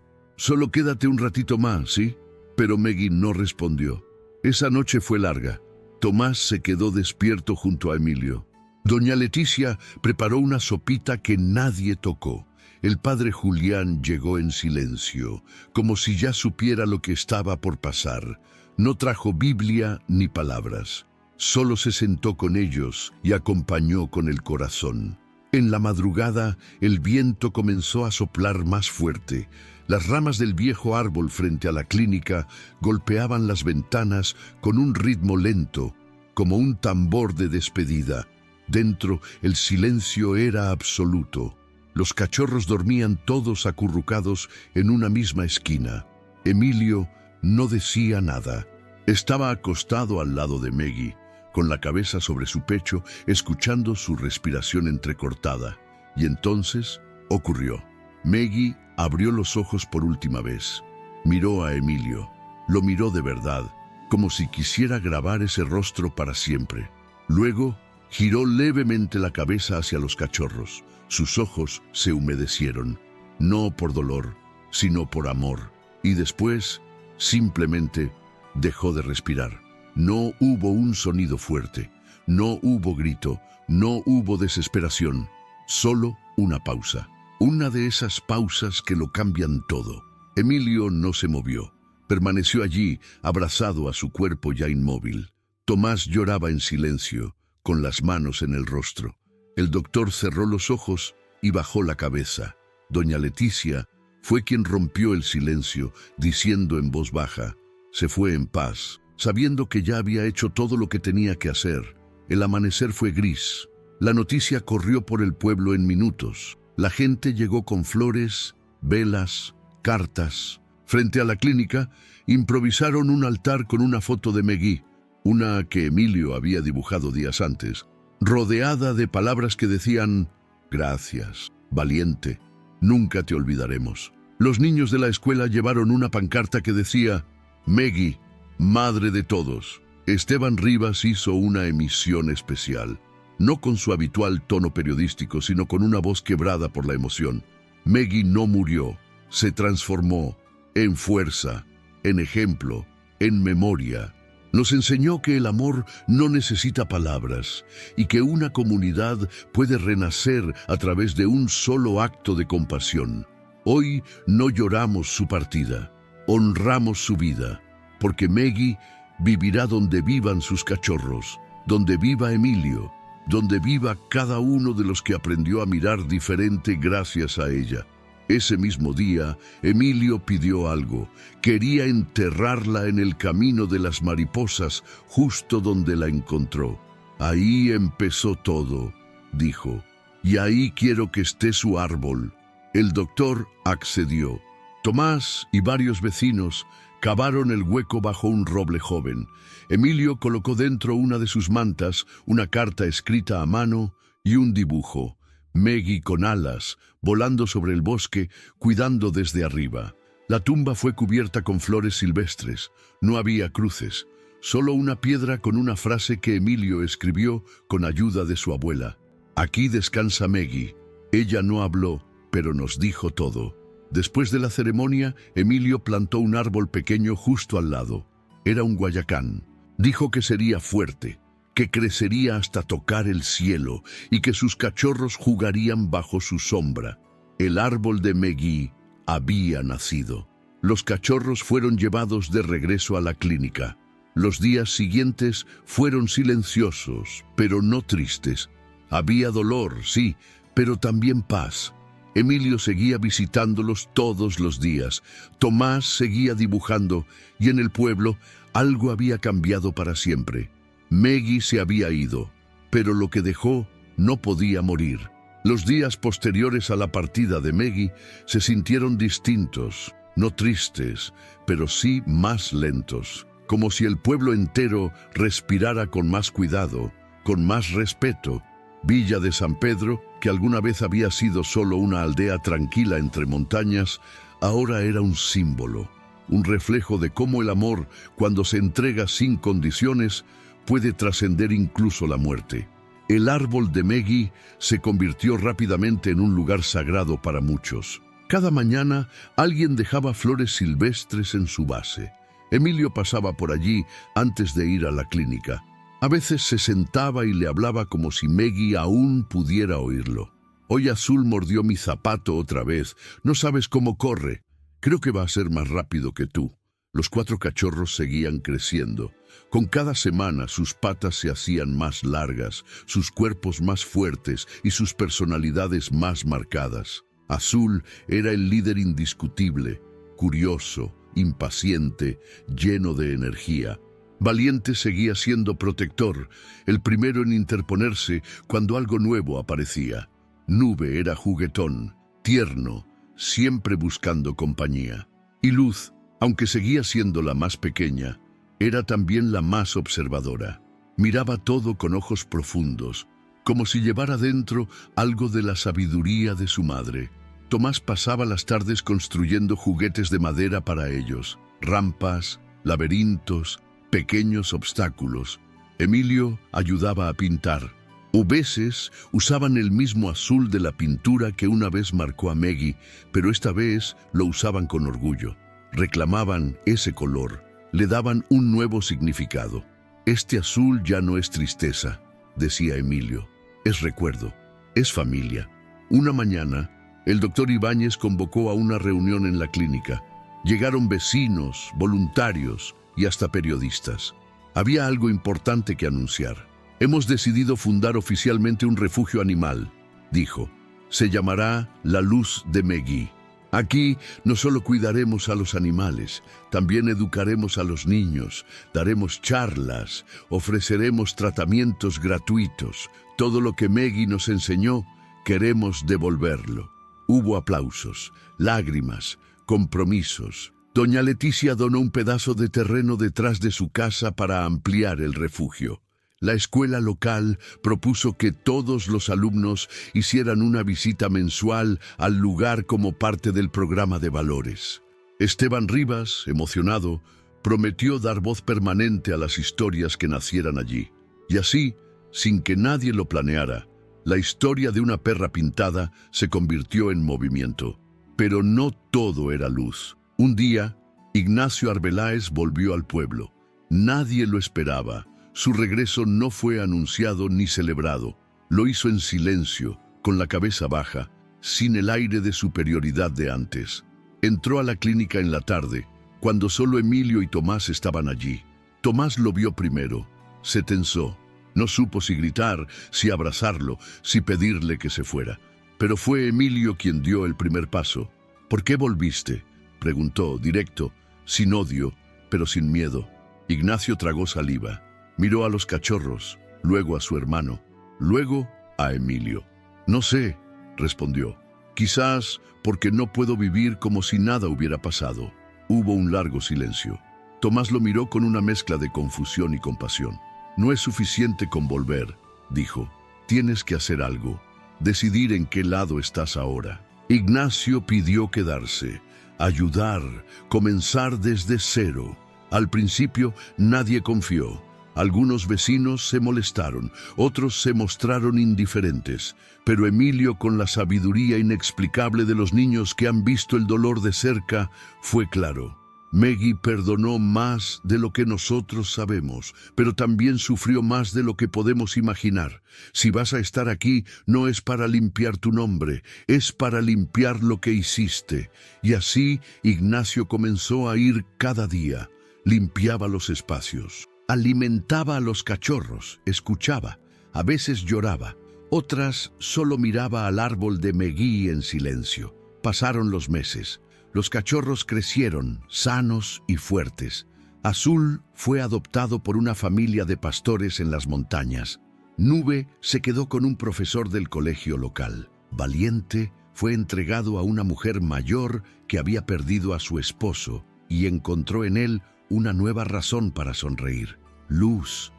quédate un ratito más, ¿sí?» Pero Meggy no respondió. Esa noche fue larga. Tomás se quedó despierto junto a Emilio. Doña Leticia preparó una sopita que nadie tocó. El padre Julián llegó en silencio, como si ya supiera lo que estaba por pasar. No trajo Biblia ni palabras. Solo se sentó con ellos y acompañó con el corazón. En la madrugada, el viento comenzó a soplar más fuerte. Las ramas del viejo árbol frente a la clínica golpeaban las ventanas con un ritmo lento, como un tambor de despedida. Dentro, el silencio era absoluto. Los cachorros dormían todos acurrucados en una misma esquina. Emilio no decía nada. Estaba acostado al lado de Maggie, con la cabeza sobre su pecho, escuchando su respiración entrecortada. Y entonces ocurrió. Maggie abrió los ojos por última vez. Miró a Emilio. Lo miró de verdad, como si quisiera grabar ese rostro para siempre. Luego, giró levemente la cabeza hacia los cachorros. Sus ojos se humedecieron, no por dolor, sino por amor. Y después, simplemente, dejó de respirar. No hubo un sonido fuerte, no hubo grito, no hubo desesperación, solo una pausa. Una de esas pausas que lo cambian todo. Emilio no se movió. Permaneció allí, abrazado a su cuerpo ya inmóvil. Tomás lloraba en silencio, con las manos en el rostro. El doctor cerró los ojos y bajó la cabeza. Doña Leticia fue quien rompió el silencio, diciendo en voz baja: se fue en paz, sabiendo que ya había hecho todo lo que tenía que hacer. El amanecer fue gris. La noticia corrió por el pueblo en minutos. La gente llegó con flores, velas, cartas. Frente a la clínica, improvisaron un altar con una foto de Maggie, una que Emilio había dibujado días antes, rodeada de palabras que decían: gracias, valiente, nunca te olvidaremos. Los niños de la escuela llevaron una pancarta que decía: Maggie, madre de todos. Esteban Rivas hizo una emisión especial, no con su habitual tono periodístico, sino con una voz quebrada por la emoción. Maggie no murió, se transformó en fuerza, en ejemplo, en memoria. Nos enseñó que el amor no necesita palabras y que una comunidad puede renacer a través de un solo acto de compasión. Hoy no lloramos su partida, honramos su vida, porque Maggie vivirá donde vivan sus cachorros, donde viva Emilio, donde viva cada uno de los que aprendió a mirar diferente gracias a ella. Ese mismo día, Emilio pidió algo. Quería enterrarla en el camino de las mariposas, justo donde la encontró. Ahí empezó todo, dijo, y ahí quiero que esté su árbol. El doctor accedió. Tomás y varios vecinos cavaron el hueco bajo un roble joven. Emilio colocó dentro una de sus mantas, una carta escrita a mano y un dibujo. Maggie con alas, volando sobre el bosque, cuidando desde arriba. La tumba fue cubierta con flores silvestres. No había cruces, solo una piedra con una frase que Emilio escribió con ayuda de su abuela. Aquí descansa Maggie. Ella no habló, pero nos dijo todo. Después de la ceremonia, Emilio plantó un árbol pequeño justo al lado. Era un guayacán. Dijo que sería fuerte, que crecería hasta tocar el cielo y que sus cachorros jugarían bajo su sombra. El árbol de Maggie había nacido. Los cachorros fueron llevados de regreso a la clínica. Los días siguientes fueron silenciosos, pero no tristes. Había dolor, sí, pero también paz. Emilio seguía visitándolos todos los días. Tomás seguía dibujando y en el pueblo algo había cambiado para siempre. Maggie se había ido, pero lo que dejó no podía morir. Los días posteriores a la partida de Maggie se sintieron distintos, no tristes, pero sí más lentos, como si el pueblo entero respirara con más cuidado, con más respeto. Villa de San Pedro, que alguna vez había sido solo una aldea tranquila entre montañas, ahora era un símbolo, un reflejo de cómo el amor, cuando se entrega sin condiciones, puede trascender incluso la muerte. El árbol de Maggie se convirtió rápidamente en un lugar sagrado para muchos. Cada mañana alguien dejaba flores silvestres en su base. Emilio pasaba por allí antes de ir a la clínica. A veces se sentaba y le hablaba como si Maggie aún pudiera oírlo. Hoy Azul mordió mi zapato otra vez. No sabes cómo corre. Creo que va a ser más rápido que tú. Los 4 cachorros seguían creciendo. Con cada semana sus patas se hacían más largas, sus cuerpos más fuertes y sus personalidades más marcadas. Azul era el líder indiscutible, curioso, impaciente, lleno de energía. Valiente seguía siendo protector, el primero en interponerse cuando algo nuevo aparecía. Nube era juguetón, tierno, siempre buscando compañía. Y Luz, aunque seguía siendo la más pequeña, era también la más observadora. Miraba todo con ojos profundos, como si llevara dentro algo de la sabiduría de su madre. Tomás pasaba las tardes construyendo juguetes de madera para ellos, rampas, laberintos, pequeños obstáculos. Emilio ayudaba a pintar. O veces usaban el mismo azul de la pintura que una vez marcó a Meggy, pero esta vez lo usaban con orgullo. Reclamaban ese color, le daban un nuevo significado. Este azul ya no es tristeza, decía Emilio, es recuerdo, es familia. Una mañana, el doctor Ibáñez convocó a una reunión en la clínica. Llegaron vecinos, voluntarios y hasta periodistas. Había algo importante que anunciar. Hemos decidido fundar oficialmente un refugio animal, dijo. Se llamará La Luz de Meggy. Aquí no solo cuidaremos a los animales, también educaremos a los niños, daremos charlas, ofreceremos tratamientos gratuitos. Todo lo que Meggy nos enseñó, queremos devolverlo. Hubo aplausos, lágrimas, compromisos. Doña Leticia donó un pedazo de terreno detrás de su casa para ampliar el refugio. La escuela local propuso que todos los alumnos hicieran una visita mensual al lugar como parte del programa de valores. Esteban Rivas, emocionado, prometió dar voz permanente a las historias que nacieran allí. Y así, sin que nadie lo planeara, la historia de una perra pintada se convirtió en movimiento. Pero no todo era luz. Un día, Ignacio Arbeláez volvió al pueblo. Nadie lo esperaba. Su regreso no fue anunciado ni celebrado. Lo hizo en silencio, con la cabeza baja, sin el aire de superioridad de antes. Entró a la clínica en la tarde, cuando solo Emilio y Tomás estaban allí. Tomás lo vio primero. Se tensó. No supo si gritar, si abrazarlo, si pedirle que se fuera. Pero fue Emilio quien dio el primer paso. ¿Por qué volviste?, preguntó, directo, sin odio, pero sin miedo. Ignacio tragó saliva. Miró a los cachorros, luego a su hermano, luego a Emilio. No sé, respondió. Quizás porque no puedo vivir como si nada hubiera pasado. Hubo un largo silencio. Tomás lo miró con una mezcla de confusión y compasión. No es suficiente con volver, dijo. Tienes que hacer algo, decidir en qué lado estás ahora. Ignacio pidió quedarse, ayudar, comenzar desde cero. Al principio nadie confió. Algunos vecinos se molestaron, otros se mostraron indiferentes, pero Emilio, con la sabiduría inexplicable de los niños que han visto el dolor de cerca, fue claro. Meggy perdonó más de lo que nosotros sabemos, pero también sufrió más de lo que podemos imaginar. Si vas a estar aquí, no es para limpiar tu nombre, es para limpiar lo que hiciste. Y así Ignacio comenzó a ir cada día, limpiaba los espacios. Alimentaba a los cachorros, escuchaba, a veces lloraba, otras solo miraba al árbol de Meggy en silencio. Pasaron los meses, los cachorros crecieron, sanos y fuertes. Azul fue adoptado por una familia de pastores en las montañas. Nube se quedó con un profesor del colegio local. Valiente fue entregado a una mujer mayor que había perdido a su esposo y encontró en él una nueva razón para sonreír. Luz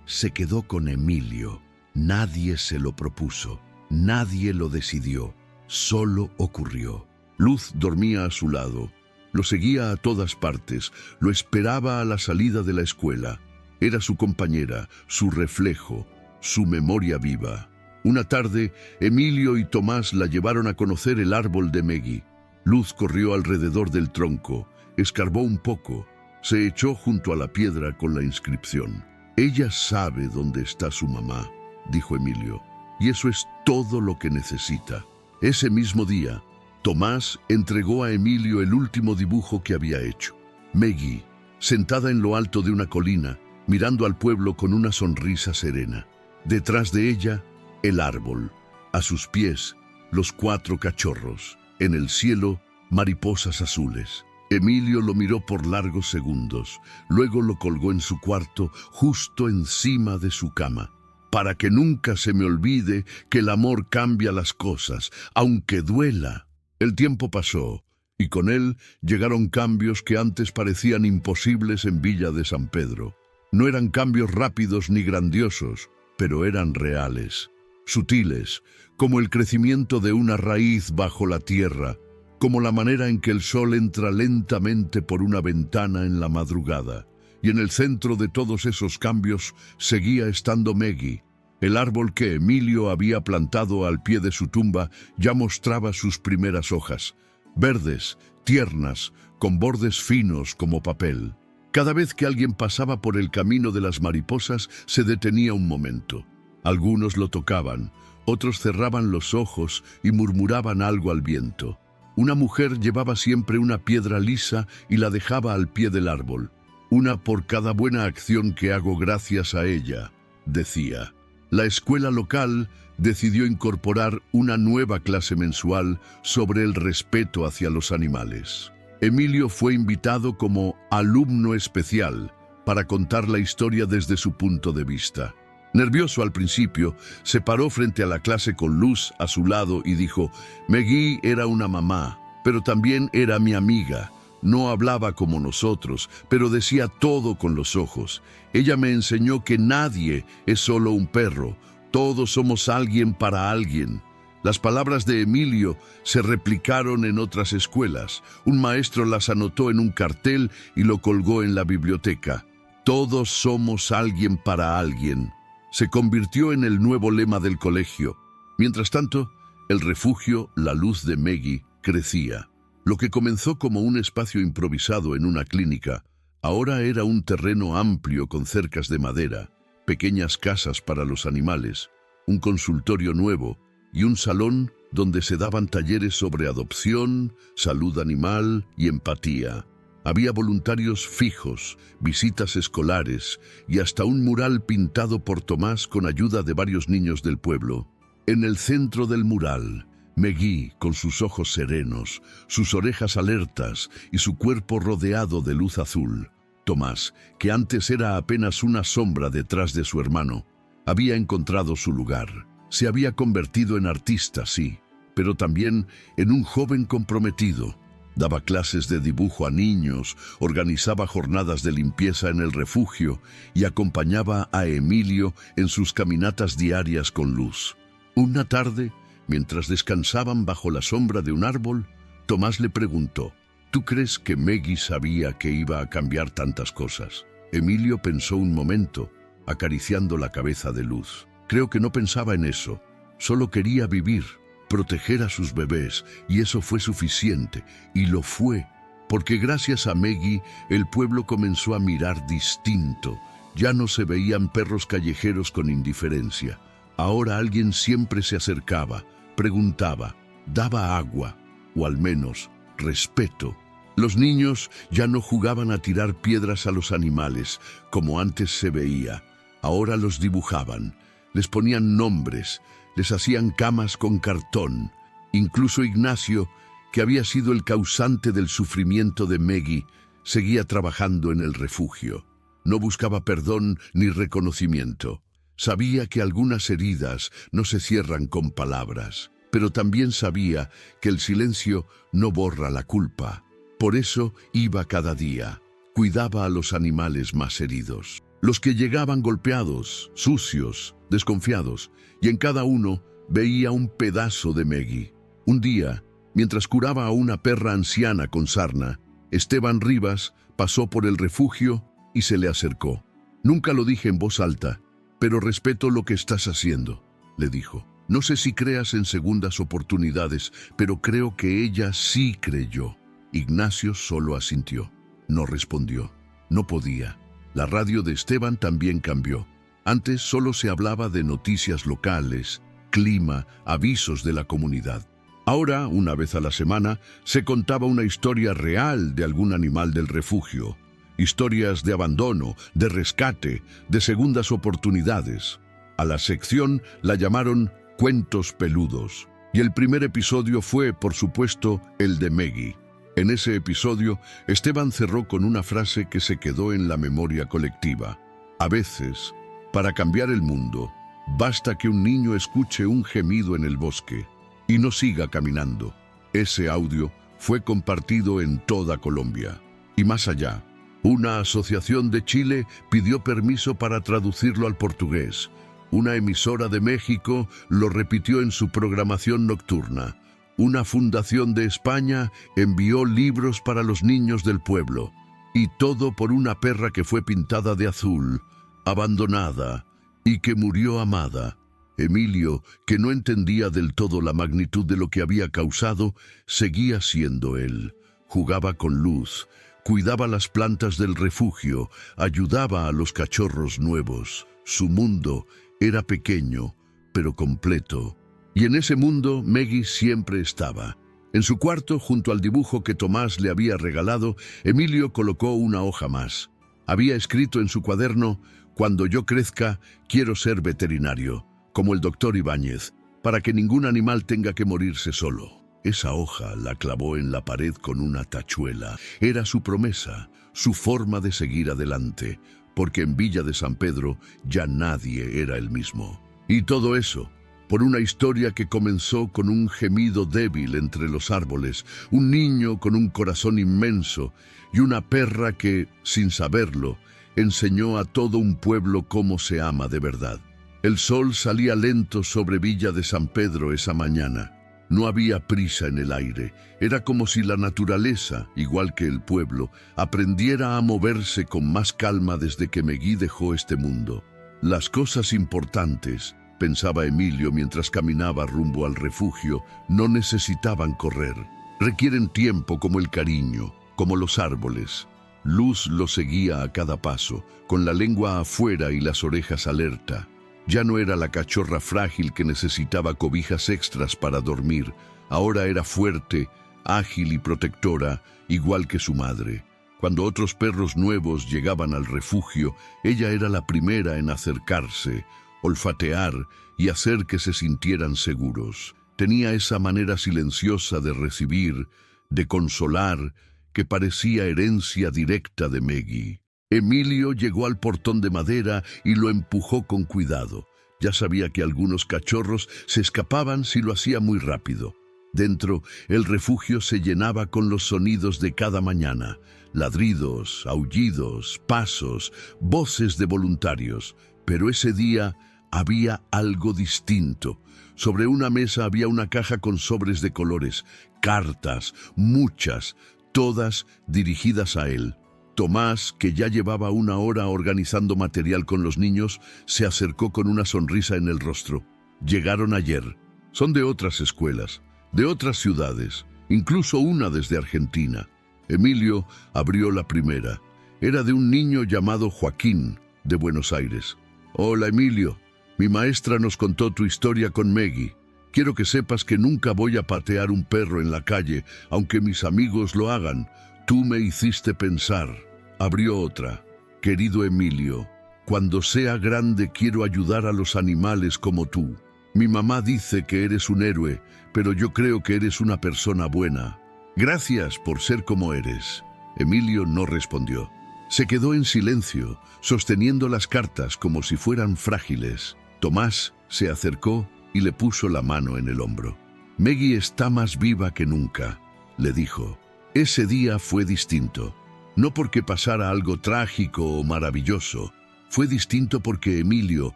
se quedó con Emilio. Nadie se lo propuso, nadie lo decidió, solo ocurrió. Luz dormía a su lado, lo seguía a todas partes, lo esperaba a la salida de la escuela. Era su compañera, su reflejo, su memoria viva. Una tarde, Emilio y Tomás la llevaron a conocer el árbol de Meggy. Luz corrió alrededor del tronco, escarbó un poco, se echó junto a la piedra con la inscripción. Ella sabe dónde está su mamá, dijo Emilio, y eso es todo lo que necesita. Ese mismo día, Tomás entregó a Emilio el último dibujo que había hecho. Meggy, sentada en lo alto de una colina, mirando al pueblo con una sonrisa serena. Detrás de ella, el árbol. A sus pies, los 4 cachorros. En el cielo, mariposas azules. Emilio lo miró por largos segundos. Luego lo colgó en su cuarto, justo encima de su cama. Para que nunca se me olvide que el amor cambia las cosas, aunque duela. El tiempo pasó, y con él llegaron cambios que antes parecían imposibles en Villa de San Pedro. No eran cambios rápidos ni grandiosos, pero eran reales, sutiles, como el crecimiento de una raíz bajo la tierra, como la manera en que el sol entra lentamente por una ventana en la madrugada. Y en el centro de todos esos cambios seguía estando Meggy. El árbol que Emilio había plantado al pie de su tumba ya mostraba sus primeras hojas, verdes, tiernas, con bordes finos como papel. Cada vez que alguien pasaba por el camino de las mariposas, se detenía un momento. Algunos lo tocaban, otros cerraban los ojos y murmuraban algo al viento. Una mujer llevaba siempre una piedra lisa y la dejaba al pie del árbol. Una por cada buena acción que hago gracias a ella, decía. La escuela local decidió incorporar una nueva clase mensual sobre el respeto hacia los animales. Emilio fue invitado como alumno especial para contar la historia desde su punto de vista. Nervioso al principio, se paró frente a la clase con Luz a su lado y dijo: Meggy era una mamá, pero también era mi amiga. No hablaba como nosotros, pero decía todo con los ojos. Ella me enseñó que nadie es solo un perro, todos somos alguien para alguien. Las palabras de Emilio se replicaron en otras escuelas. Un maestro las anotó en un cartel y lo colgó en la biblioteca. Todos somos alguien para alguien. Se convirtió en el nuevo lema del colegio. Mientras tanto, el refugio, la luz de Meggy, crecía. Lo que comenzó como un espacio improvisado en una clínica, ahora era un terreno amplio con cercas de madera, pequeñas casas para los animales, un consultorio nuevo y un salón donde se daban talleres sobre adopción, salud animal y empatía. Había voluntarios fijos, visitas escolares y hasta un mural pintado por Tomás con ayuda de varios niños del pueblo. En el centro del mural, Meggy, con sus ojos serenos, sus orejas alertas y su cuerpo rodeado de luz azul. Tomás, que antes era apenas una sombra detrás de su hermano, había encontrado su lugar. Se había convertido en artista, sí, pero también en un joven comprometido. Daba clases de dibujo a niños, organizaba jornadas de limpieza en el refugio y acompañaba a Emilio en sus caminatas diarias con Luz. Una tarde, mientras descansaban bajo la sombra de un árbol, Tomás le preguntó: ¿Tú crees que Meggy sabía que iba a cambiar tantas cosas? Emilio pensó un momento, acariciando la cabeza de Luz. Creo que no pensaba en eso. Solo quería vivir, proteger a sus bebés, y eso fue suficiente. Y lo fue, porque gracias a Meggy, el pueblo comenzó a mirar distinto. Ya no se veían perros callejeros con indiferencia. Ahora alguien siempre se acercaba, preguntaba, daba agua, o al menos respeto. Los niños ya no jugaban a tirar piedras a los animales, como antes se veía. Ahora los dibujaban, les ponían nombres, les hacían camas con cartón. Incluso Ignacio, que había sido el causante del sufrimiento de Meggy, seguía trabajando en el refugio. No buscaba perdón ni reconocimiento. Sabía que algunas heridas no se cierran con palabras, pero también sabía que el silencio no borra la culpa. Por eso iba cada día, cuidaba a los animales más heridos. Los que llegaban golpeados, sucios, desconfiados, y en cada uno veía un pedazo de Meggy. Un día, mientras curaba a una perra anciana con sarna, Esteban Rivas pasó por el refugio y se le acercó. Nunca lo dije en voz alta, pero respeto lo que estás haciendo, le dijo. No sé si creas en segundas oportunidades, pero creo que ella sí creyó. Ignacio solo asintió. No respondió. No podía. La radio de Esteban también cambió. Antes solo se hablaba de noticias locales, clima, avisos de la comunidad. Ahora, una vez a la semana, se contaba una historia real de algún animal del refugio. Historias de abandono, de rescate, de segundas oportunidades. A la sección la llamaron Cuentos Peludos. Y el primer episodio fue, por supuesto, el de Meggy. En ese episodio, Esteban cerró con una frase que se quedó en la memoria colectiva. A veces, para cambiar el mundo, basta que un niño escuche un gemido en el bosque y no siga caminando. Ese audio fue compartido en toda Colombia. Y más allá, una asociación de Chile pidió permiso para traducirlo al portugués. Una emisora de México lo repitió en su programación nocturna. Una fundación de España envió libros para los niños del pueblo. Y todo por una perra que fue pintada de azul, abandonada y que murió amada. Emilio, que no entendía del todo la magnitud de lo que había causado, seguía siendo él. Jugaba con Luz, cuidaba las plantas del refugio, ayudaba a los cachorros nuevos. Su mundo era pequeño, pero completo. Y en ese mundo Meggy siempre estaba. En su cuarto, junto al dibujo que Tomás le había regalado, Emilio colocó una hoja más. Había escrito en su cuaderno: «Cuando yo crezca, quiero ser veterinario, como el doctor Ibáñez, para que ningún animal tenga que morirse solo». Esa hoja la clavó en la pared con una tachuela. Era su promesa, su forma de seguir adelante, porque en Villa de San Pedro ya nadie era el mismo. Y todo eso por una historia que comenzó con un gemido débil entre los árboles, un niño con un corazón inmenso y una perra que, sin saberlo, enseñó a todo un pueblo cómo se ama de verdad. El sol salía lento sobre Villa de San Pedro esa mañana. No había prisa en el aire. Era como si la naturaleza, igual que el pueblo, aprendiera a moverse con más calma desde que Meggy dejó este mundo. Las cosas importantes, pensaba Emilio mientras caminaba rumbo al refugio, no necesitaban correr. Requieren tiempo como el cariño, como los árboles. Luz lo seguía a cada paso, con la lengua afuera y las orejas alerta. Ya no era la cachorra frágil que necesitaba cobijas extras para dormir. Ahora era fuerte, ágil y protectora, igual que su madre. Cuando otros perros nuevos llegaban al refugio, ella era la primera en acercarse, olfatear y hacer que se sintieran seguros. Tenía esa manera silenciosa de recibir, de consolar, que parecía herencia directa de Meggy. Emilio llegó al portón de madera y lo empujó con cuidado. Ya sabía que algunos cachorros se escapaban si lo hacía muy rápido. Dentro, el refugio se llenaba con los sonidos de cada mañana: ladridos, aullidos, pasos, voces de voluntarios. Pero ese día había algo distinto. Sobre una mesa había una caja con sobres de colores, cartas, muchas, todas dirigidas a él. Tomás, que ya llevaba una hora organizando material con los niños, se acercó con una sonrisa en el rostro. Llegaron ayer. Son de otras escuelas, de otras ciudades, incluso una desde Argentina. Emilio abrió la primera. Era de un niño llamado Joaquín, de Buenos Aires. «Hola, Emilio. Mi maestra nos contó tu historia con Meggy. Quiero que sepas que nunca voy a patear un perro en la calle, aunque mis amigos lo hagan. Tú me hiciste pensar». Abrió otra. «Querido Emilio, cuando sea grande quiero ayudar a los animales como tú. Mi mamá dice que eres un héroe, pero yo creo que eres una persona buena. Gracias por ser como eres». Emilio no respondió. Se quedó en silencio, sosteniendo las cartas como si fueran frágiles. Tomás se acercó y le puso la mano en el hombro. «Meggy está más viva que nunca», le dijo. Ese día fue distinto. No porque pasara algo trágico o maravilloso. Fue distinto porque Emilio,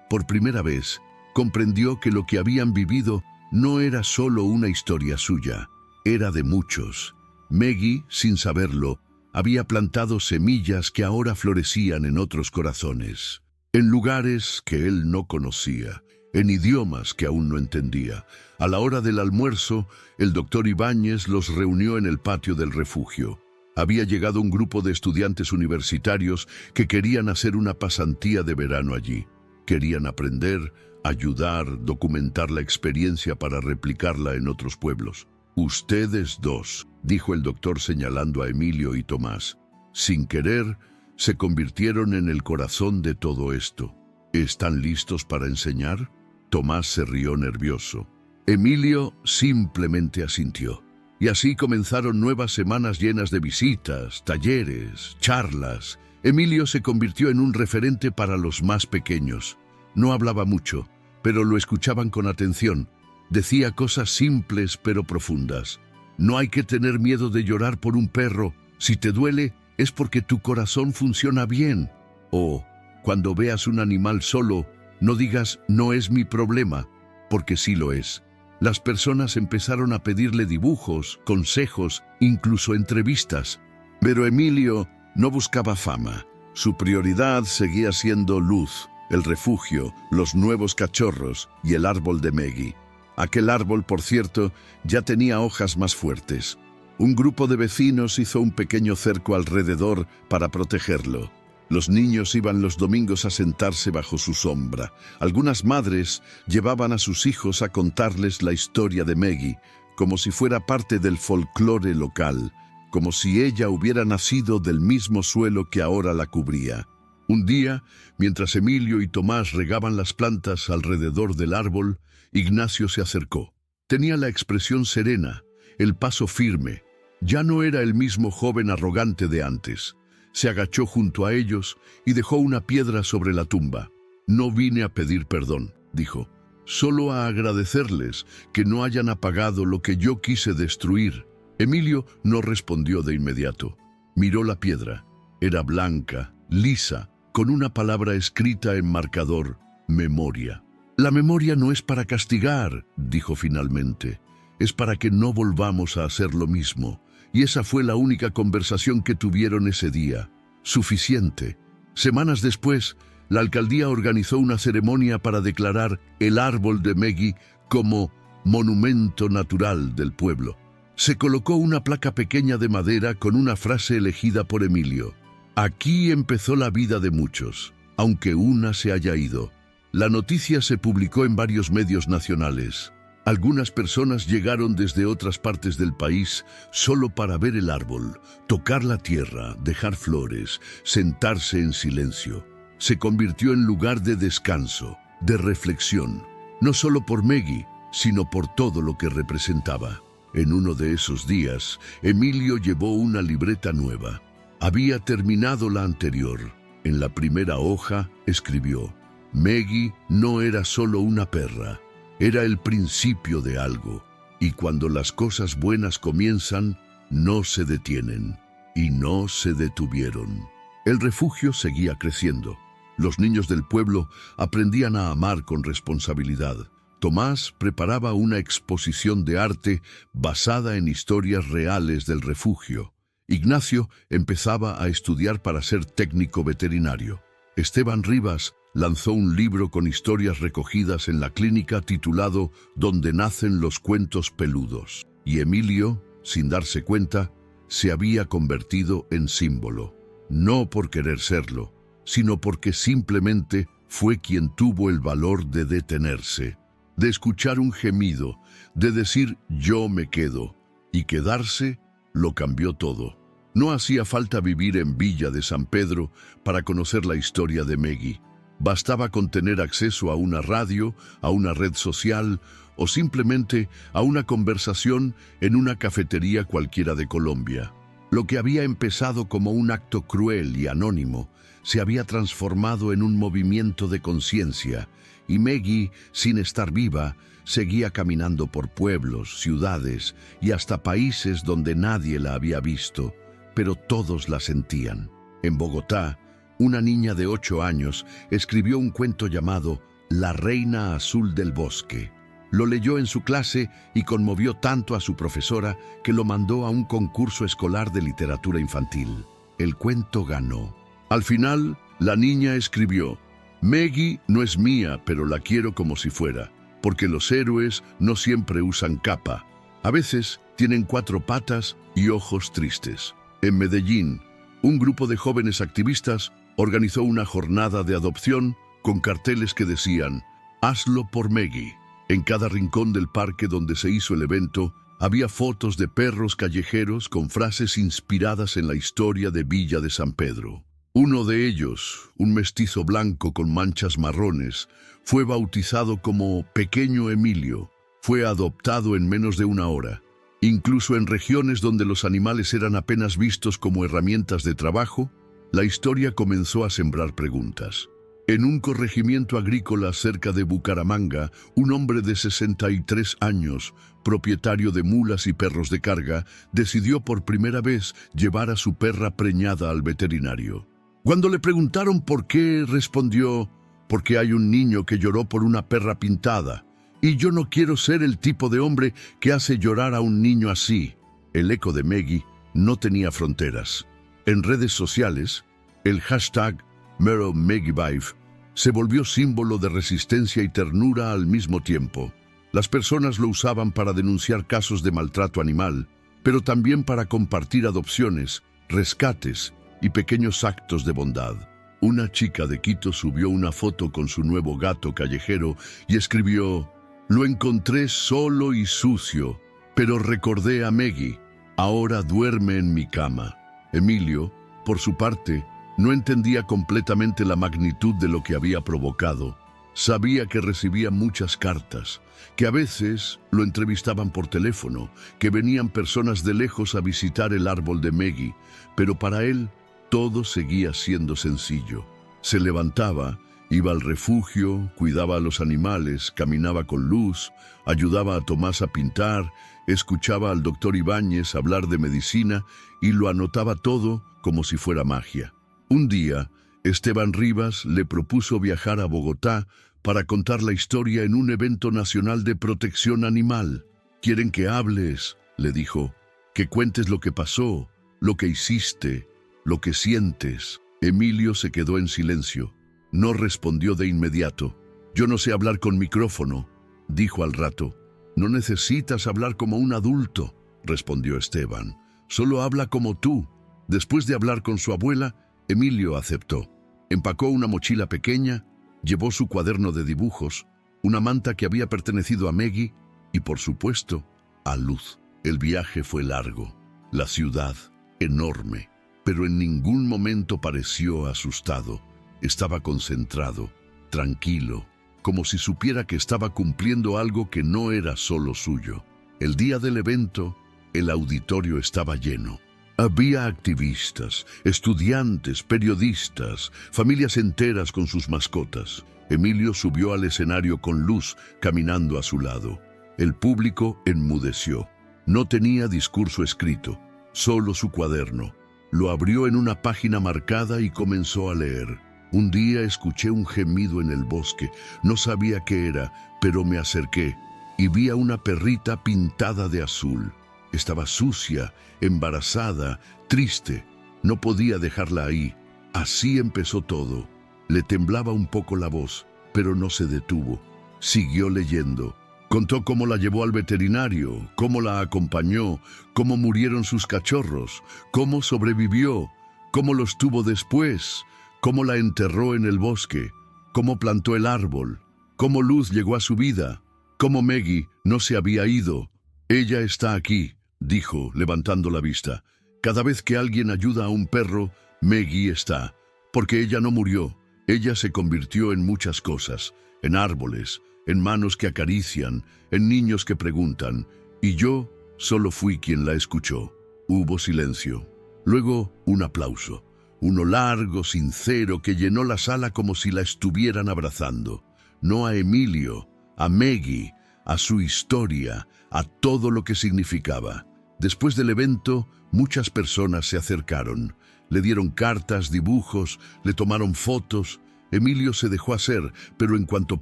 por primera vez, comprendió que lo que habían vivido no era solo una historia suya, era de muchos. Meggy, sin saberlo, había plantado semillas que ahora florecían en otros corazones, en lugares que él no conocía, en idiomas que aún no entendía. A la hora del almuerzo, el doctor Ibáñez los reunió en el patio del refugio. Había llegado un grupo de estudiantes universitarios que querían hacer una pasantía de verano allí. Querían aprender, ayudar, documentar la experiencia para replicarla en otros pueblos. Ustedes dos, dijo el doctor señalando a Emilio y Tomás. Sin querer, se convirtieron en el corazón de todo esto. ¿Están listos para enseñar? Tomás se rió nervioso. Emilio simplemente asintió. Y así comenzaron nuevas semanas llenas de visitas, talleres, charlas. Emilio se convirtió en un referente para los más pequeños. No hablaba mucho, pero lo escuchaban con atención. Decía cosas simples pero profundas. No hay que tener miedo de llorar por un perro. Si te duele, es porque tu corazón funciona bien. O, cuando veas un animal solo, no digas no es mi problema, porque sí lo es. Las personas empezaron a pedirle dibujos, consejos, incluso entrevistas. Pero Emilio no buscaba fama. Su prioridad seguía siendo Luz, el refugio, los nuevos cachorros y el árbol de Meggy. Aquel árbol, por cierto, ya tenía hojas más fuertes. Un grupo de vecinos hizo un pequeño cerco alrededor para protegerlo. Los niños iban los domingos a sentarse bajo su sombra. Algunas madres llevaban a sus hijos a contarles la historia de Meggy, como si fuera parte del folclore local, como si ella hubiera nacido del mismo suelo que ahora la cubría. Un día, mientras Emilio y Tomás regaban las plantas alrededor del árbol, Ignacio se acercó. Tenía la expresión serena, el paso firme. Ya no era el mismo joven arrogante de antes. Se agachó junto a ellos y dejó una piedra sobre la tumba. No vine a pedir perdón, dijo, solo a agradecerles que no hayan apagado lo que yo quise destruir. Emilio no respondió de inmediato. Miró la piedra. Era blanca, lisa, con una palabra escrita en marcador: memoria. La memoria no es para castigar, dijo finalmente. Es para que no volvamos a hacer lo mismo. Y esa fue la única conversación que tuvieron ese día. Suficiente. Semanas después, la alcaldía organizó una ceremonia para declarar el árbol de Meggy como monumento natural del pueblo. Se colocó una placa pequeña de madera con una frase elegida por Emilio. Aquí empezó la vida de muchos, aunque una se haya ido. La noticia se publicó en varios medios nacionales. Algunas personas llegaron desde otras partes del país solo para ver el árbol, tocar la tierra, dejar flores, sentarse en silencio. Se convirtió en lugar de descanso, de reflexión, no solo por Meggy, sino por todo lo que representaba. En uno de esos días, Emilio llevó una libreta nueva. Había terminado la anterior. En la primera hoja escribió: Meggy no era solo una perra. Era el principio de algo, y cuando las cosas buenas comienzan, no se detienen, y no se detuvieron. El refugio seguía creciendo. Los niños del pueblo aprendían a amar con responsabilidad. Tomás preparaba una exposición de arte basada en historias reales del refugio. Ignacio empezaba a estudiar para ser técnico veterinario. Esteban Rivas lanzó un libro con historias recogidas en la clínica titulado Donde nacen los cuentos peludos. Y Emilio, sin darse cuenta, se había convertido en símbolo. No por querer serlo, sino porque simplemente fue quien tuvo el valor de detenerse, de escuchar un gemido, de decir yo me quedo, y quedarse lo cambió todo. No hacía falta vivir en Villa de San Pedro para conocer la historia de Meggy. Bastaba con tener acceso a una radio, a una red social o simplemente a una conversación en una cafetería cualquiera de Colombia. Lo que había empezado como un acto cruel y anónimo se había transformado en un movimiento de conciencia, y Meggy, sin estar viva, seguía caminando por pueblos, ciudades y hasta países donde nadie la había visto, pero todos la sentían. En Bogotá, una niña de 8 años escribió un cuento llamado La Reina Azul del Bosque. Lo leyó en su clase y conmovió tanto a su profesora que lo mandó a un concurso escolar de literatura infantil. El cuento ganó. Al final, la niña escribió: Meggy no es mía, pero la quiero como si fuera, porque los héroes no siempre usan capa. A veces tienen 4 patas y ojos tristes. En Medellín, un grupo de jóvenes activistas organizó una jornada de adopción con carteles que decían: hazlo por Meggy. En cada rincón del parque donde se hizo el evento, Había fotos de perros callejeros con frases inspiradas en la historia de Villa de San Pedro. Uno de ellos, un mestizo blanco con manchas marrones, fue bautizado como Pequeño Emilio. Fue adoptado en menos de una hora. Incluso en regiones donde los animales eran apenas vistos como herramientas de trabajo, la historia comenzó a sembrar preguntas. En un corregimiento agrícola cerca de Bucaramanga, un hombre de 63 años, propietario de mulas y perros de carga, decidió por primera vez llevar a su perra preñada al veterinario. Cuando le preguntaron por qué, respondió: «Porque hay un niño que lloró por una perra pintada, y yo no quiero ser el tipo de hombre que hace llorar a un niño así». El eco de Maggie no tenía fronteras. En redes sociales, el hashtag #MaggieVive se volvió símbolo de resistencia y ternura al mismo tiempo. Las personas lo usaban para denunciar casos de maltrato animal, pero también para compartir adopciones, rescates y pequeños actos de bondad. Una chica de Quito subió una foto con su nuevo gato callejero y escribió: «Lo encontré solo y sucio, pero recordé a Maggie. Ahora duerme en mi cama». Emilio, por su parte, no entendía completamente la magnitud de lo que había provocado. Sabía que recibía muchas cartas, que a veces lo entrevistaban por teléfono, que venían personas de lejos a visitar el árbol de Maggie, pero para él todo seguía siendo sencillo. Se levantaba, iba al refugio, cuidaba a los animales, caminaba con Luz, ayudaba a Tomás a pintar, escuchaba al doctor Ibáñez hablar de medicina y lo anotaba todo como si fuera magia. Un día, Esteban Rivas le propuso viajar a Bogotá para contar la historia en un evento nacional de protección animal. «Quieren que hables», le dijo, «que cuentes lo que pasó, lo que hiciste, lo que sientes». Emilio se quedó en silencio. No respondió de inmediato. «Yo no sé hablar con micrófono», dijo al rato. «No necesitas hablar como un adulto», respondió Esteban. «Solo habla como tú». Después de hablar con su abuela, Emilio aceptó. Empacó una mochila pequeña, llevó su cuaderno de dibujos, una manta que había pertenecido a Maggie y, por supuesto, a Luz. El viaje fue largo, la ciudad enorme, pero en ningún momento pareció asustado. Estaba concentrado, tranquilo, como si supiera que estaba cumpliendo algo que no era solo suyo. El día del evento, el auditorio estaba lleno. Había activistas, estudiantes, periodistas, familias enteras con sus mascotas. Emilio subió al escenario con Luz caminando a su lado. El público enmudeció. No tenía discurso escrito, solo su cuaderno. Lo abrió en una página marcada y comenzó a leer. «Un día escuché un gemido en el bosque. No sabía qué era, pero me acerqué y vi a una perrita pintada de azul. Estaba sucia, embarazada, triste. No podía dejarla ahí. Así empezó todo». Le temblaba un poco la voz, pero no se detuvo. Siguió leyendo. Contó cómo la llevó al veterinario, cómo la acompañó, cómo murieron sus cachorros, cómo sobrevivió, cómo los tuvo después, cómo la enterró en el bosque, cómo plantó el árbol, cómo Luz llegó a su vida, cómo Maggie no se había ido. «Ella está aquí», dijo, levantando la vista. «Cada vez que alguien ayuda a un perro, Maggie está. Porque ella no murió. Ella se convirtió en muchas cosas, en árboles, en manos que acarician, en niños que preguntan. Y yo solo fui quien la escuchó». Hubo silencio. Luego un aplauso. Uno largo, sincero, que llenó la sala como si la estuvieran abrazando. No a Emilio, a Maggie, a su historia, a todo lo que significaba. Después del evento, muchas personas se acercaron. Le dieron cartas, dibujos, le tomaron fotos. Emilio se dejó hacer, pero en cuanto